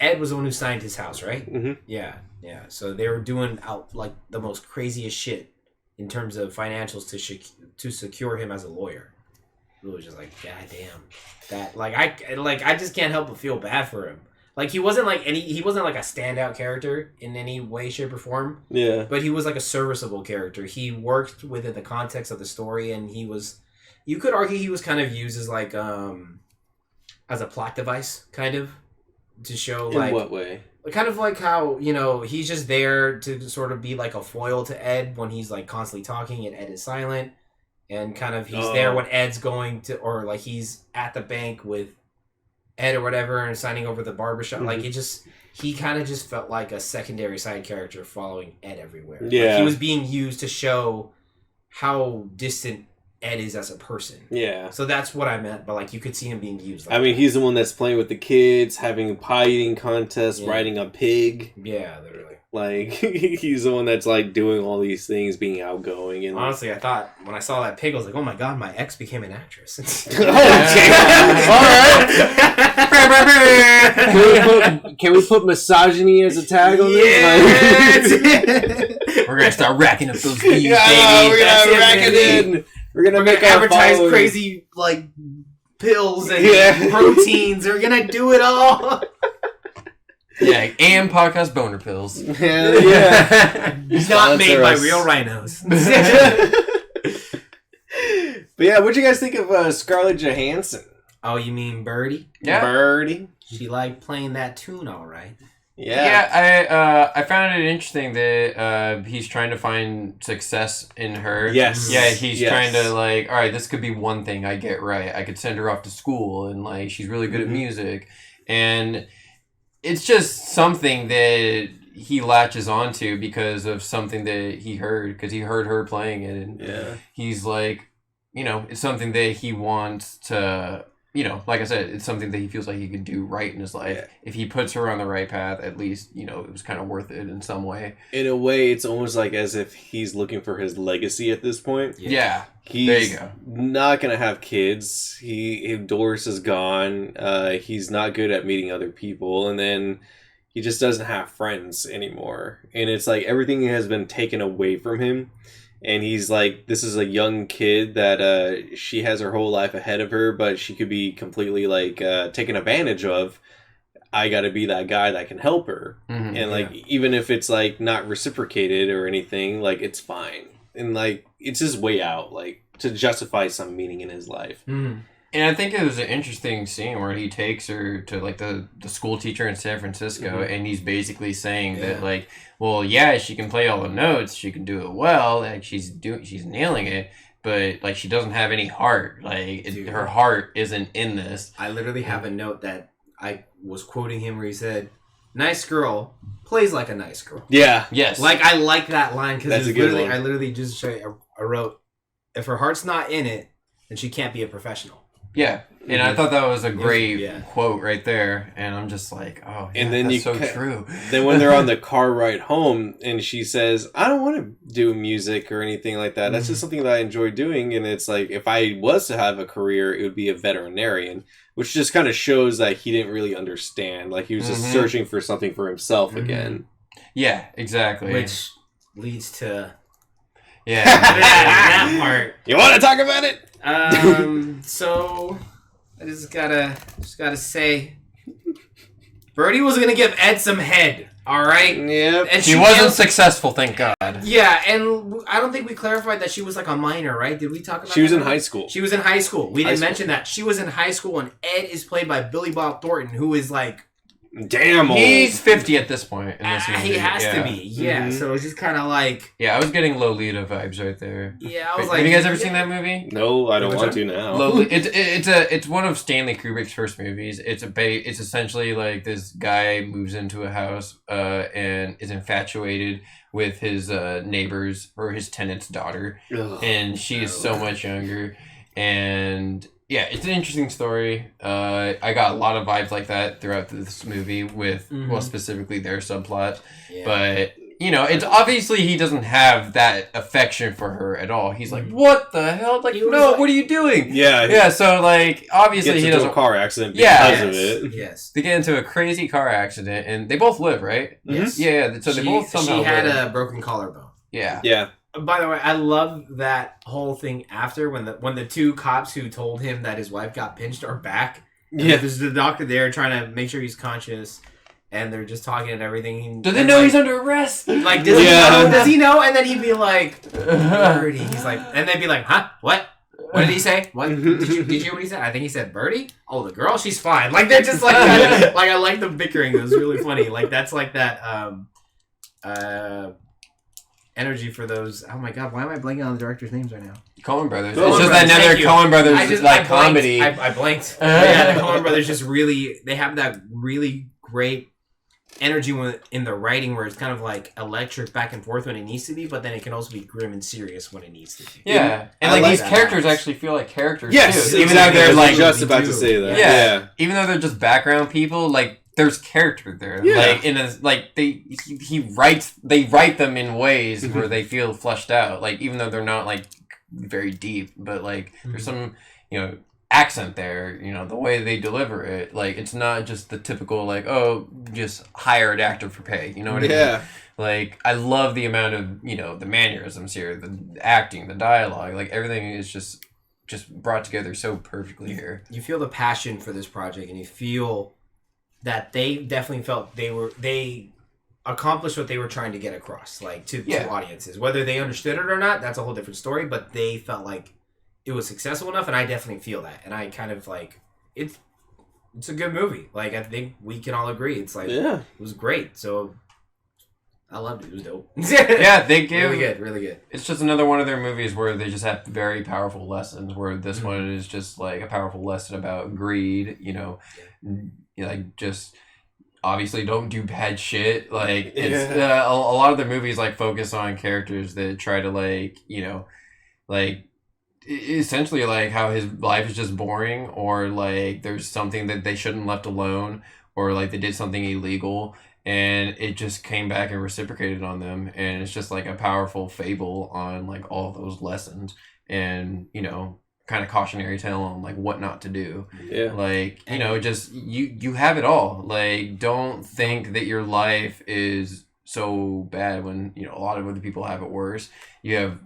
Ed was the one who signed his house, right? Yeah. So they were doing like the most craziest shit in terms of financials to secure him as a lawyer. It was just like, god damn, that I just can't help but feel bad for him. Like he wasn't like a standout character in any way, shape, or form.
Yeah.
But he was like a serviceable character. He worked within the context of the story, and you could argue he was kind of used as like as a plot device, kind of, to show like...
In what way?
Kind of like how, he's just there to sort of be like a foil to Ed when he's like constantly talking and Ed is silent. And kind of he's there when Ed's going to... Or like he's at the bank with Ed or whatever and signing over the barbershop. Like he kind of just felt like a secondary side character following Ed everywhere.
Yeah.
Like he was being used to show how distant Ed is as a person.
Yeah.
So that's what I meant, but like you could see him being used.
I mean, he's the one that's playing with the kids, having a pie eating contest, riding a pig.
Yeah, literally.
Like he's the one that's like doing all these things, being outgoing. And
honestly, I thought when I saw that pig, I was like, "Oh my god, my ex became an actress."
Okay. All right. Can we put misogyny as a tag on
this? We're gonna start racking up those views, baby.
We're gonna rack it in. We're gonna
advertise crazy like pills and proteins. We're gonna do it all.
Yeah, and podcast boner pills.
Hell yeah.
Not made by real rhinos.
But yeah, what'd you guys think of Scarlett Johansson?
Oh, you mean Birdie?
Yeah.
Birdie.
She liked playing that tune all right.
Yeah, I found it interesting that he's trying to find success in her.
Yes.
Yeah, he's trying to like, all right, this could be one thing I get right. I could send her off to school, and like she's really good at music, and it's just something that he latches onto because of something that he heard, because he heard her playing it, and he's like, it's something that he wants to. Like I said, it's something that he feels like he can do right in his life. Yeah. If he puts her on the right path, at least, it was kind of worth it in some way.
In a way, it's almost like as if he's looking for his legacy at this point.
Yeah.
There you go. Not going to have kids. Doris is gone. He's not good at meeting other people. And then he just doesn't have friends anymore. And it's like everything has been taken away from him. And he's like, this is a young kid that she has her whole life ahead of her, but she could be completely like taken advantage of. I got to be that guy that can help her. And like, even if it's like not reciprocated or anything, like it's fine. And like, it's his way out, like to justify some meaning in his life.
And I think it was an interesting scene where he takes her to like the school teacher in San Francisco, and he's basically saying that like, well, yeah, she can play all the notes, she can do it well, like she's nailing it, but like she doesn't have any heart. Like her heart isn't in this.
I literally have a note that I was quoting him where he said, "Nice girl plays like a nice girl."
Yeah.
Yes.
Like I like that line because
that's a good one.
I literally just I wrote, if her heart's not in it, then she can't be a professional.
Yeah, and I thought that was a great quote right there, and I'm just like, oh, yeah, and then that's so true.
Then when they're on the car ride home, and she says, I don't want to do music or anything like that. That's just something that I enjoy doing, and it's like, if I was to have a career, it would be a veterinarian. which just kind of shows that he didn't really understand. Like, he was just searching for something for himself again.
Yeah, exactly.
Which leads to
that
part.
You want to talk about it?
So I just gotta say, Birdie was gonna give Ed some head. All right.
Yep.
And
she wasn't successful, thank God.
Yeah, and I don't think we clarified that she was like a minor, right? Did we talk about?
She was in high school.
She was in high school. We didn't mention that she was in high school, and Ed is played by Billy Bob Thornton, who is like
damn old.
He's 50 at this point in this movie.
He has to be. Yeah. So it's just kind of like.
Yeah, I was getting Lolita vibes right there.
Yeah, I was like.
Have you guys ever seen that movie?
No, I don't want to now.
It's one of Stanley Kubrick's first movies. It's essentially like this guy moves into a house and is infatuated with his neighbor's or his tenant's daughter, and she is so much younger. And yeah, it's an interesting story. I got a lot of vibes like that throughout this movie with, well, specifically their subplot. Yeah. But, you know, it's obviously he doesn't have that affection for her at all. He's like, what the hell? Like, no, what are you doing?
Yeah.
Yeah, so, like, obviously he doesn't...
a car accident because of it.
Yes.
They get into a crazy car accident, and they both live, right?
Yes.
Yeah, so they both somehow
She had a broken collarbone.
Yeah.
Yeah.
By the way, I love that whole thing after when the two cops who told him that his wife got pinched are back.
Yeah,
there's the doctor there trying to make sure he's conscious, and they're just talking and everything.
Do they know he's under arrest?
Like, does he know? Does he know? And then he'd be like, Birdie. He's like, and they'd be like, huh? What? What did he say? What did you hear what he said? I think he said Birdie. Oh, the girl, she's fine. Like they're just like, like I like the bickering. It was really funny. Like that's like that. Energy for those. Oh my god, why am I blanking on the directors' names right now?
Coen Brothers. It's just another Coen Brothers comedy.
I blanked. Yeah, the Coen Brothers just really, they have that really great energy in the writing where it's kind of like electric back and forth when it needs to be, but then it can also be grim and serious when it needs to be.
Yeah, and like these characters actually feel like characters too.
Even though they're like just about to say that.
Yeah, even though they're just background people, like. There's character there, like they write them in ways where they feel fleshed out, like even though they're not like very deep, but like there's some accent there, the way they deliver it, like it's not just the typical like just hire an actor for pay, you know what I mean? Like I love the amount of the mannerisms here, the acting, the dialogue, like everything is just brought together so perfectly here.
You feel the passion for this project, and you feel that they definitely felt they accomplished what they were trying to get across, like to audiences. Whether they understood it or not, that's a whole different story. But they felt like it was successful enough, and I definitely feel that. And I kind of like it's a good movie. Like I think we can all agree, it's like it was great. So I loved it. It was dope.
Yeah, they give
really good.
It's just another one of their movies where they just have very powerful lessons. Where this one is just like a powerful lesson about greed. Like just obviously don't do bad shit. Like it's a lot of the movies like focus on characters that try to like essentially like how his life is just boring, or like there's something that they shouldn't left alone, or like they did something illegal and it just came back and reciprocated on them, and it's just like a powerful fable on like all of those lessons and kind of cautionary tale on like what not to do. Like just you have it all. Like don't think that your life is so bad when a lot of other people have it worse. You have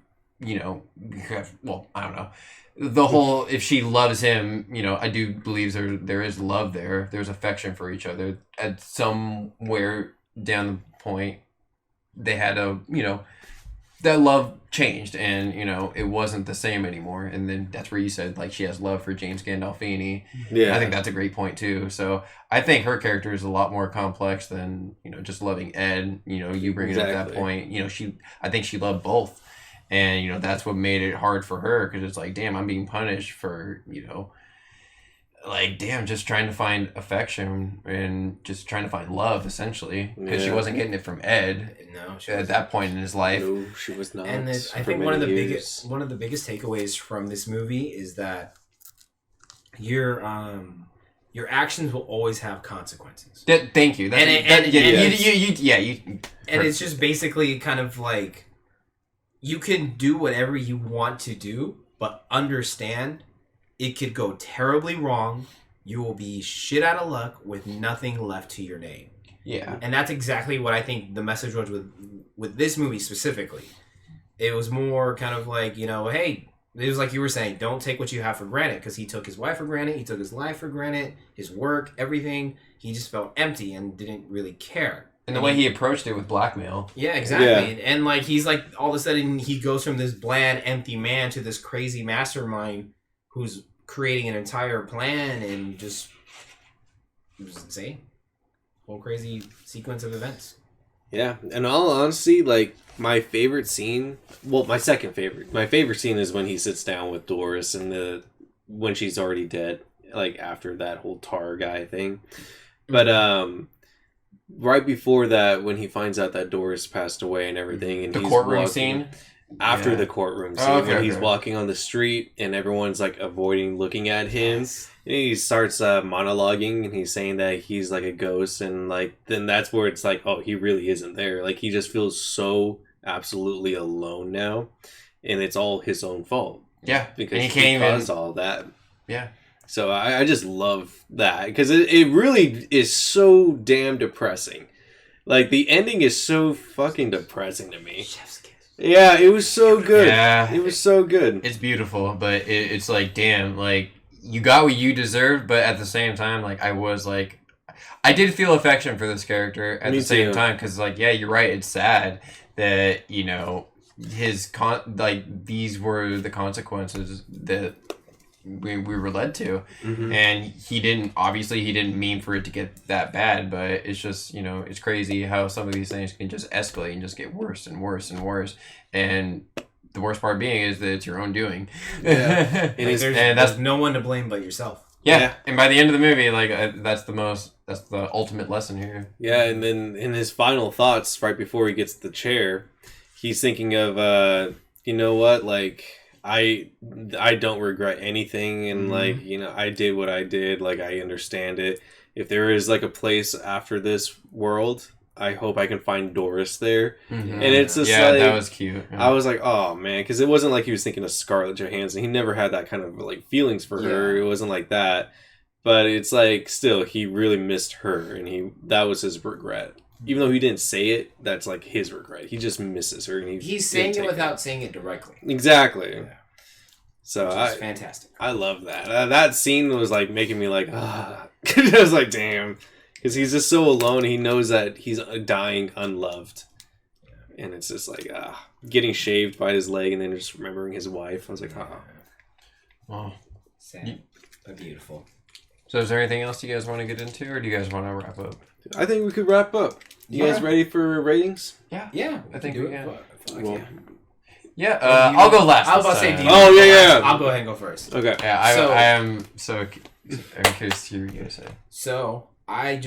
well, I don't know, the whole if she loves him, I do believe there is love there. There's affection for each other. At somewhere down the point they had that love changed, and it wasn't the same anymore. And then that's where you said like she has love for James Gandolfini. I think that's a great point too. So I think her character is a lot more complex than just loving Ed. You bring it up that point. I think she loved both, and that's what made it hard for her, because it's like, damn, I'm being punished for like, damn, just trying to find affection and just trying to find love, essentially, because she wasn't getting it from Ed. No, at that point in his life.
No, she was not.
And I think one of the biggest takeaways from this movie is that your actions will always have consequences.
Thank you.
And it's just basically kind of like you can do whatever you want to do, but understand it could go terribly wrong. you will be shit out of luck with nothing left to your name.
Yeah.
And that's exactly what I think the message was with this movie specifically. It was more kind of like, hey, it was like you were saying, don't take what you have for granted, because he took his wife for granted, he took his life for granted, his work, everything. He just felt empty and didn't really care.
And the way he approached it with blackmail.
Yeah, exactly. Yeah. And like he's like, all of a sudden he goes from this bland, empty man to this crazy mastermind who's creating an entire plan, and just, it was insane. Whole crazy sequence of events.
Yeah, in all honesty, like, my favorite scene, well, my favorite scene is when he sits down with Doris and when she's already dead, like, after that whole tar guy thing. But, right before that, when he finds out that Doris passed away and everything, and
the courtroom scene?
After the courtroom scene, when he's walking on the street and everyone's, like, avoiding looking at him. Yes. And he starts monologuing, and he's saying that he's like a ghost, and like then that's where it's like, oh, he really isn't there. Like, he just feels so absolutely alone now, and it's all his own fault.
Yeah,
because he caused all that.
Yeah.
So I just love that, because it really is so damn depressing. Like, the ending is so fucking depressing to me. Chef's kiss. Yeah, it was so good. Yeah, it was so good.
It's beautiful, but it's like, damn, like, you got what you deserved, but at the same time, like, I did feel affection for this character at the same time, because, like, yeah, you're right, it's sad that, these were the consequences that we were led to, and he didn't mean for it to get that bad, but it's just, it's crazy how some of these things can just escalate and just get worse and worse and worse, and the worst part being is that it's your own doing.
Yeah. There's no one to blame but yourself.
Yeah. And by the end of the movie, like, that's the ultimate lesson here.
Yeah, and then in his final thoughts, right before he gets the chair, he's thinking of, you know what, like, I don't regret anything, and like, I did what I did, like, I understand it. If there is like a place after this world, I hope I can find Doris there. And it's just like,
that was cute. Yeah.
I was like, oh man, because it wasn't like he was thinking of Scarlett Johansson. He never had that kind of like feelings for her. It wasn't like that. But it's like, still, he really missed her, and that was his regret. Even though he didn't say it, that's like his regret. He just misses her, and he's
saying it without saying it directly.
Exactly. Yeah. So
it's fantastic.
I love that. That scene was like making me like, I was like, damn. Because he's just so alone. He knows that he's dying unloved. And it's just like, getting shaved by his leg and then just remembering his wife. I was like,
Wow.
Sad, but beautiful.
So is there anything else you guys want to get into, or do you guys want to wrap up?
I think we could wrap up. You guys ready for ratings?
Yeah.
I think we can.
Yeah.
I'll go last.
I was about to say, I'll go ahead and go first.
Okay.
Yeah, I'm curious to hear what you guys say.
So, I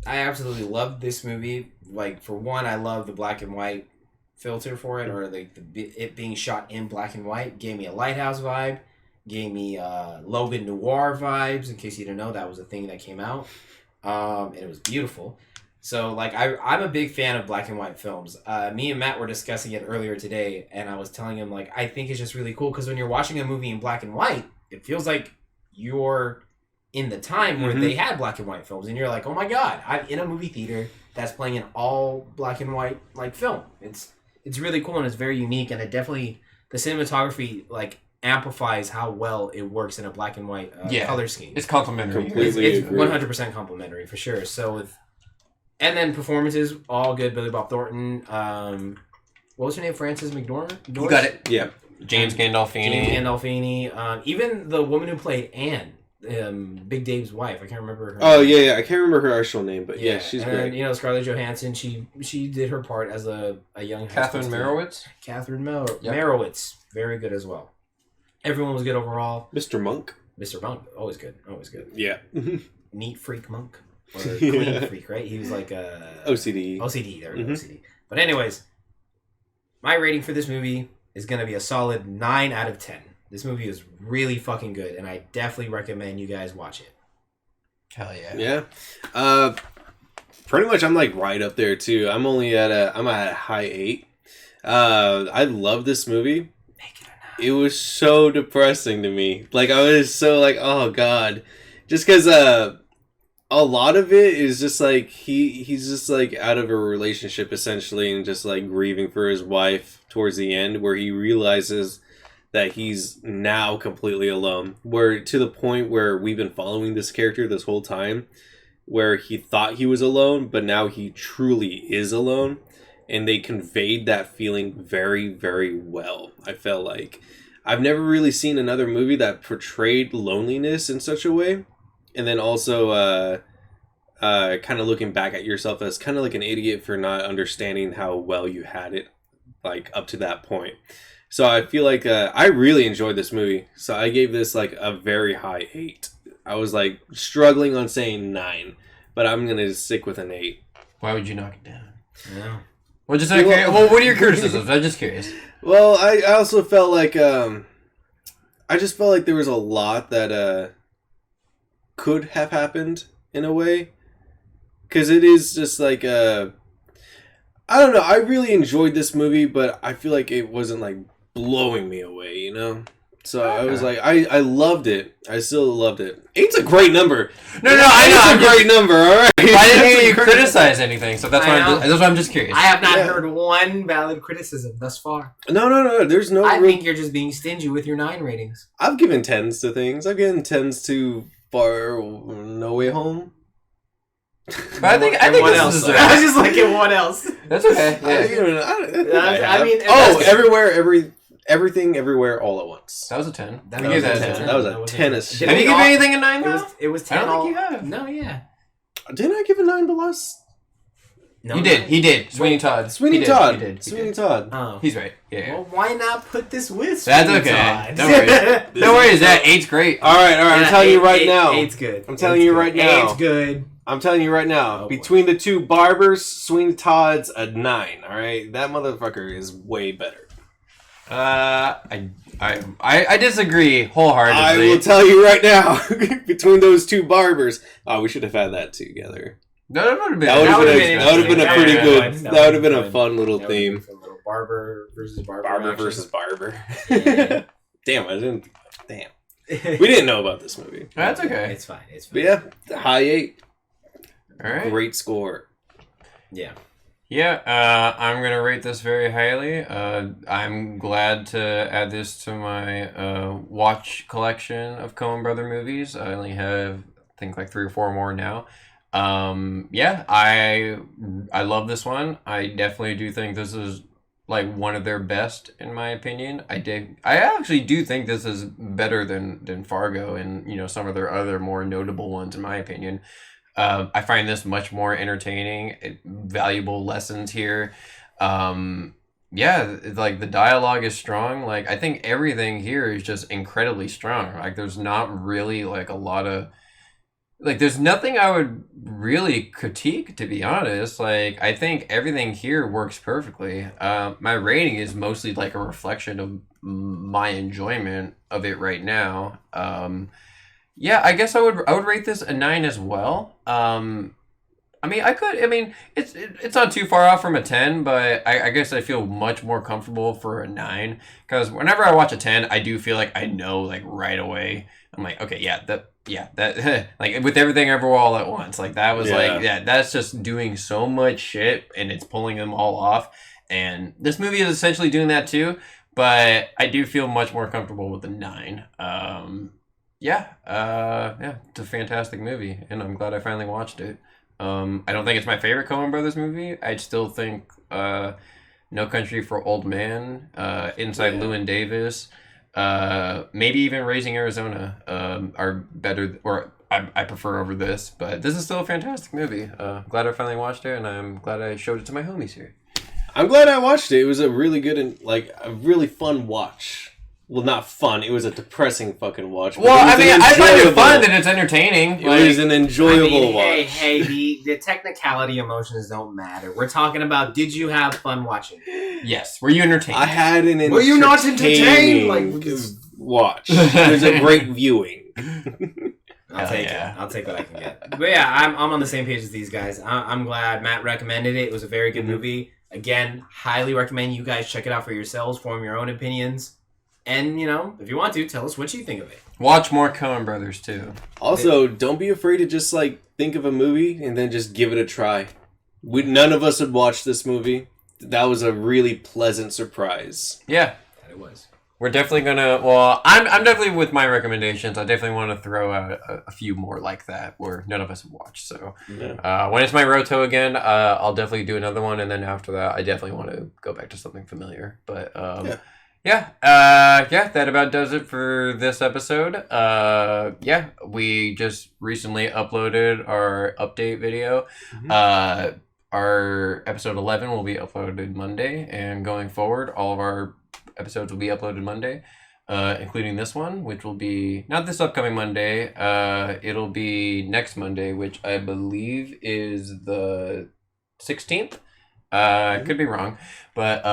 absolutely loved this movie. Like, for one, I love the black and white filter for it, or like it being shot in black and white. Gave me a Lighthouse vibe. Gave me Logan Noir vibes. In case you didn't know, that was a thing that came out. And it was beautiful. So, like, I'm a big fan of black and white films. Me and Matt were discussing it earlier today, and I was telling him, like, I think it's just really cool, because when you're watching a movie in black and white, it feels like you're in the time where they had black and white films, and you're like, oh my god, I'm in a movie theater that's playing an all black and white, like, film. It's really cool, and it's very unique, and it definitely, the cinematography, like, amplifies how well it works in a black and white color scheme.
It's complimentary.
It's 100% complimentary, for sure. So, and then performances, all good. Billy Bob Thornton. What was her name? Frances McDormand?
You got it.
Yeah.
James
Gandolfini. Even the woman who played Anne, Big Dave's wife. I can't remember her
name. Oh, yeah. I can't remember her actual name, but yeah, she's great.
And, Scarlett Johansson, she did her part as a young...
Catherine Merowitz?
Merowitz. Very good as well. Everyone was good overall.
Mr. Monk,
always good.
Yeah.
Neat freak monk. Or clean freak, right? He was like
OCD.
There we go, OCD. But anyways, my rating for this movie is going to be a solid 9 out of 10. This movie is really fucking good, and I definitely recommend you guys watch it.
Hell yeah.
Yeah. Pretty much I'm like right up there too. I'm at a high 8. I love this movie. It was so depressing to me. Like, I was so like, oh god. just because a lot of it is just like he's just like out of a relationship essentially and just like grieving for his wife towards the end, where he realizes that he's now completely alone, where to the point where we've been following this character this whole time, where he thought he was alone but now he truly is alone, and they conveyed that feeling very, very well. I felt like I've never really seen another movie that portrayed loneliness in such a way. And then also, kind of looking back at yourself as kind of like an idiot for not understanding how well you had it, like up to that point. So I feel like I really enjoyed this movie. So I gave this like a very high 8. I was like struggling on saying 9, but I'm gonna stick with an 8.
Why would you knock it down?
Yeah.
Well, just like, well, what are your criticisms? I'm just curious.
Well, I also felt like I just felt like there was a lot that could have happened in a way, because it is just like I don't know, I really enjoyed this movie, but I feel like it wasn't like blowing me away, you know. So I was like, I loved it. I still loved it. 8's a great number.
No, I know.
It's a great number. All right.
I didn't hear you criticize anything, so that's why I'm just curious.
I have not heard one valid criticism thus far.
No. There's no.
I think you're just being stingy with your 9 ratings.
I've given 10s to things. I've given 10s to Far No Way Home.
But I think
what
this
else?
is
I was just like, what else?
That's okay. Yeah.
I mean,
Everything, Everywhere, All at Once.
That was a 10.
That was a 10. That was a 10.
Have you given anything a 9 though?
It was 10.
I don't think you have.
No, yeah.
Didn't I give a 9 the last?
No, He did. Sweeney Todd.
Sweeney Todd.
Oh.
He's right. Yeah.
Well, why not put this with
That's
Sweeney
okay.
Todd?
Don't worry. Don't worry. That 8's great.
All right. I'm telling you right now.
8's good.
I'm telling you right now.
8's good.
I'm telling you right now. Between the two barbers, Sweeney Todd's a 9. All right, that motherfucker is way better.
I disagree wholeheartedly.
I will tell you right now. Between those two barbers, we should have had that together.
That would have been
a pretty good. That would have been a fun little theme.
Barber versus barber.
Barber versus barber. Damn, I didn't. Damn, we didn't know about this movie.
That's okay.
It's fine.
But yeah, high 8.
All right.
Great score.
Yeah.
Yeah, I'm going to rate this very highly. I'm glad to add this to my watch collection of Coen Brother movies. I only have, I think, like 3 or 4 more now. Yeah, I love this one. I definitely do think this is like one of their best, in my opinion. I actually do think this is better than Fargo and, you know, some of their other more notable ones, in my opinion. I find this much more entertaining, valuable lessons here. Yeah, like the dialogue is strong. Like I think everything here is just incredibly strong. Like there's not really like a lot of, like there's nothing I would really critique, to be honest. Like I think everything here works perfectly. My rating is mostly like a reflection of my enjoyment of it right now. Yeah, I guess I would rate this a 9 as well. It's not too far off from a 10, but I guess I feel much more comfortable for a 9, because whenever I watch a 10, I do feel like I know like right away. I'm like, okay, that like with Everything Everywhere All at Once, like that was that's just doing so much shit and it's pulling them all off. And this movie is essentially doing that too, but I do feel much more comfortable with the 9. Yeah, it's a fantastic movie, and I'm glad I finally watched it. I don't think it's my favorite Coen Brothers movie. I still think No Country for Old Men, Inside Llewyn Davis, maybe even Raising Arizona are better, or I prefer over this. But this is still a fantastic movie. Glad I finally watched it, and I'm glad I showed it to my homies here.
I'm glad I watched it. It was a really good and like a really fun watch. Well, not fun. It was a depressing fucking watch.
Well, I mean, I find it fun and it's entertaining.
It was an enjoyable watch.
Hey, the technicality emotions don't matter. We're talking about, did you have fun watching?
Yes. Were you entertained?
I had an entertaining
Were you not entertained?
Watch. It was a great viewing.
I'll take it. I'll take what I can get. But yeah, I'm on the same page as these guys. I'm glad Matt recommended it. It was a very good movie. Again, highly recommend you guys check it out for yourselves, form your own opinions. And, you know, if you want to, tell us what you think of it.
Watch more Coen Brothers, too.
Also, don't be afraid to just, like, think of a movie and then just give it a try. None of us had watched this movie. That was a really pleasant surprise.
Yeah.
It was.
We're definitely gonna. Well, I'm definitely with my recommendations. I definitely want to throw out a few more like that where none of us have watched. So when it's my Roto again, I'll definitely do another one, and then after that, I definitely want to go back to something familiar. But that about does it for this episode. We just recently uploaded our update video. Mm-hmm. Our episode 11 will be uploaded Monday, and going forward, all of our episodes will be uploaded Monday, including this one, which will be not this upcoming Monday. It'll be next Monday, which I believe is the 16th. I could be wrong, but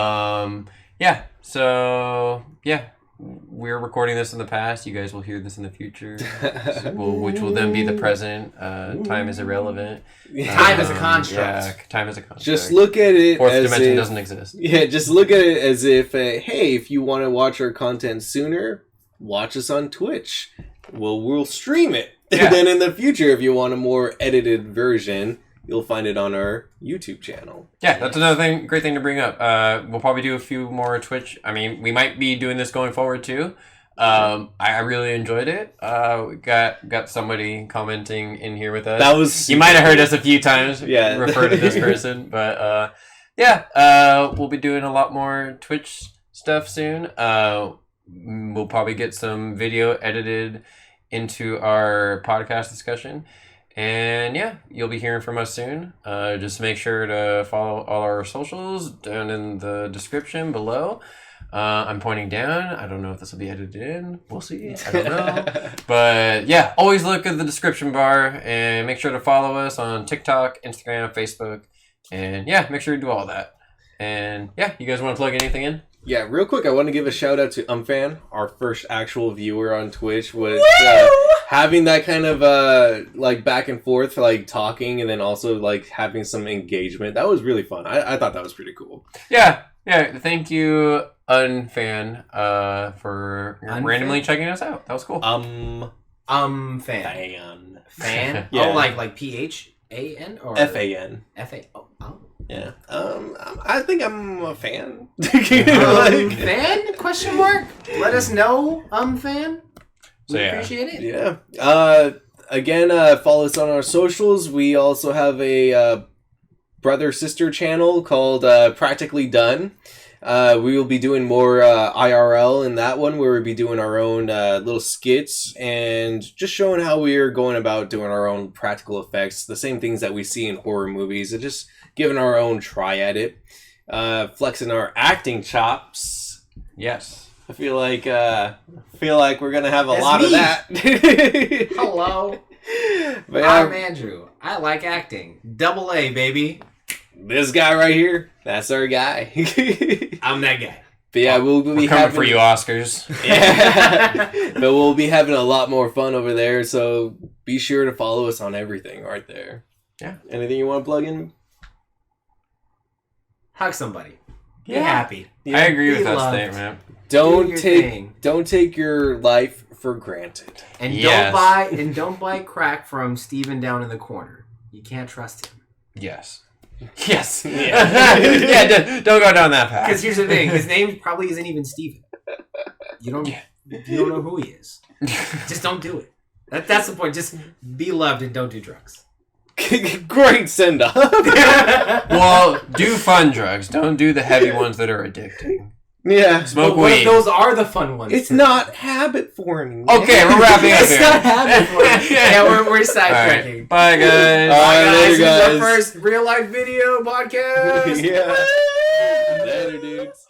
we're recording this in the past. You guys will hear this in the future, which will then be the present. Time is irrelevant.
Time is a construct.
Yeah, time is a construct.
Just look at it
Fourth
as
dimension
if,
doesn't exist.
Yeah, just look at it as if, hey, if you want to watch our content sooner, watch us on Twitch. We'll stream it. Yeah. And then in the future, if you want a more edited version, you'll find it on our YouTube channel. Yeah,
that's another great thing to bring up. We'll probably do a few more Twitch. I mean, we might be doing this going forward too. I really enjoyed it. We got somebody commenting in here with us.
That was
you might have heard us a few times.
Yeah,
refer to this person, but we'll be doing a lot more Twitch stuff soon. We'll probably get some video edited into our podcast discussion. And you'll be hearing from us soon. Just make sure to follow all our socials down in the description below. I'm pointing down. I don't know if this will be edited in. We'll see. I don't know. But always look at the description bar and make sure to follow us on TikTok, Instagram, Facebook. And make sure you do all that. And you guys want to plug anything in?
Yeah, real quick, I want to give a shout out to Umfan, our first actual viewer on Twitch. Was having that kind of back and forth, like talking, and then also like having some engagement. That was really fun. I thought that was pretty cool.
Yeah. Thank you, Unfan, for randomly checking us out. That was cool.
Fan. Fan. Yeah. Oh, like PHAN or
FAN.
FA. Oh.
Yeah. I think I'm a fan.
Fan? Question mark? Let us know, fan. We appreciate it.
Yeah. Again, follow us on our socials. We also have a brother-sister channel called Practically Done. We will be doing more IRL in that one, where we'll be doing our own little skits and just showing how we are going about doing our own practical effects, the same things that we see in horror movies, and just giving our own try at it, flexing our acting chops.
Yes,
I feel like we're gonna have a lot of that.
Hello, I'm Andrew. I like acting. Double A, baby.
This guy right here, that's our guy.
I'm that guy.
But we'll be
coming for you, Oscars.
Yeah, but we'll be having a lot more fun over there. So be sure to follow us on everything right there.
Yeah.
Anything you want to plug in?
Hug somebody. Be happy.
Yeah. I agree with that statement.
Don't take your life for granted.
And don't buy crack from Steven down in the corner. You can't trust him.
Yes. Yeah. Don't go down that path.
Because here's the thing: his name probably isn't even Steven. You don't know who he is. Just don't do it. That's the point. Just be loved and don't do drugs.
Great send off.
Well, do fun drugs. Don't do the heavy ones that are addicting.
Yeah.
Smoke weed.
What if those are the fun ones?
It's not habit forming.
Okay, we're wrapping up here.
It's not habit forming. Yeah, we're sidetracking.
Right. Bye, guys.
Bye, guys.
This is our first real life video podcast.
Yeah. Later, dudes.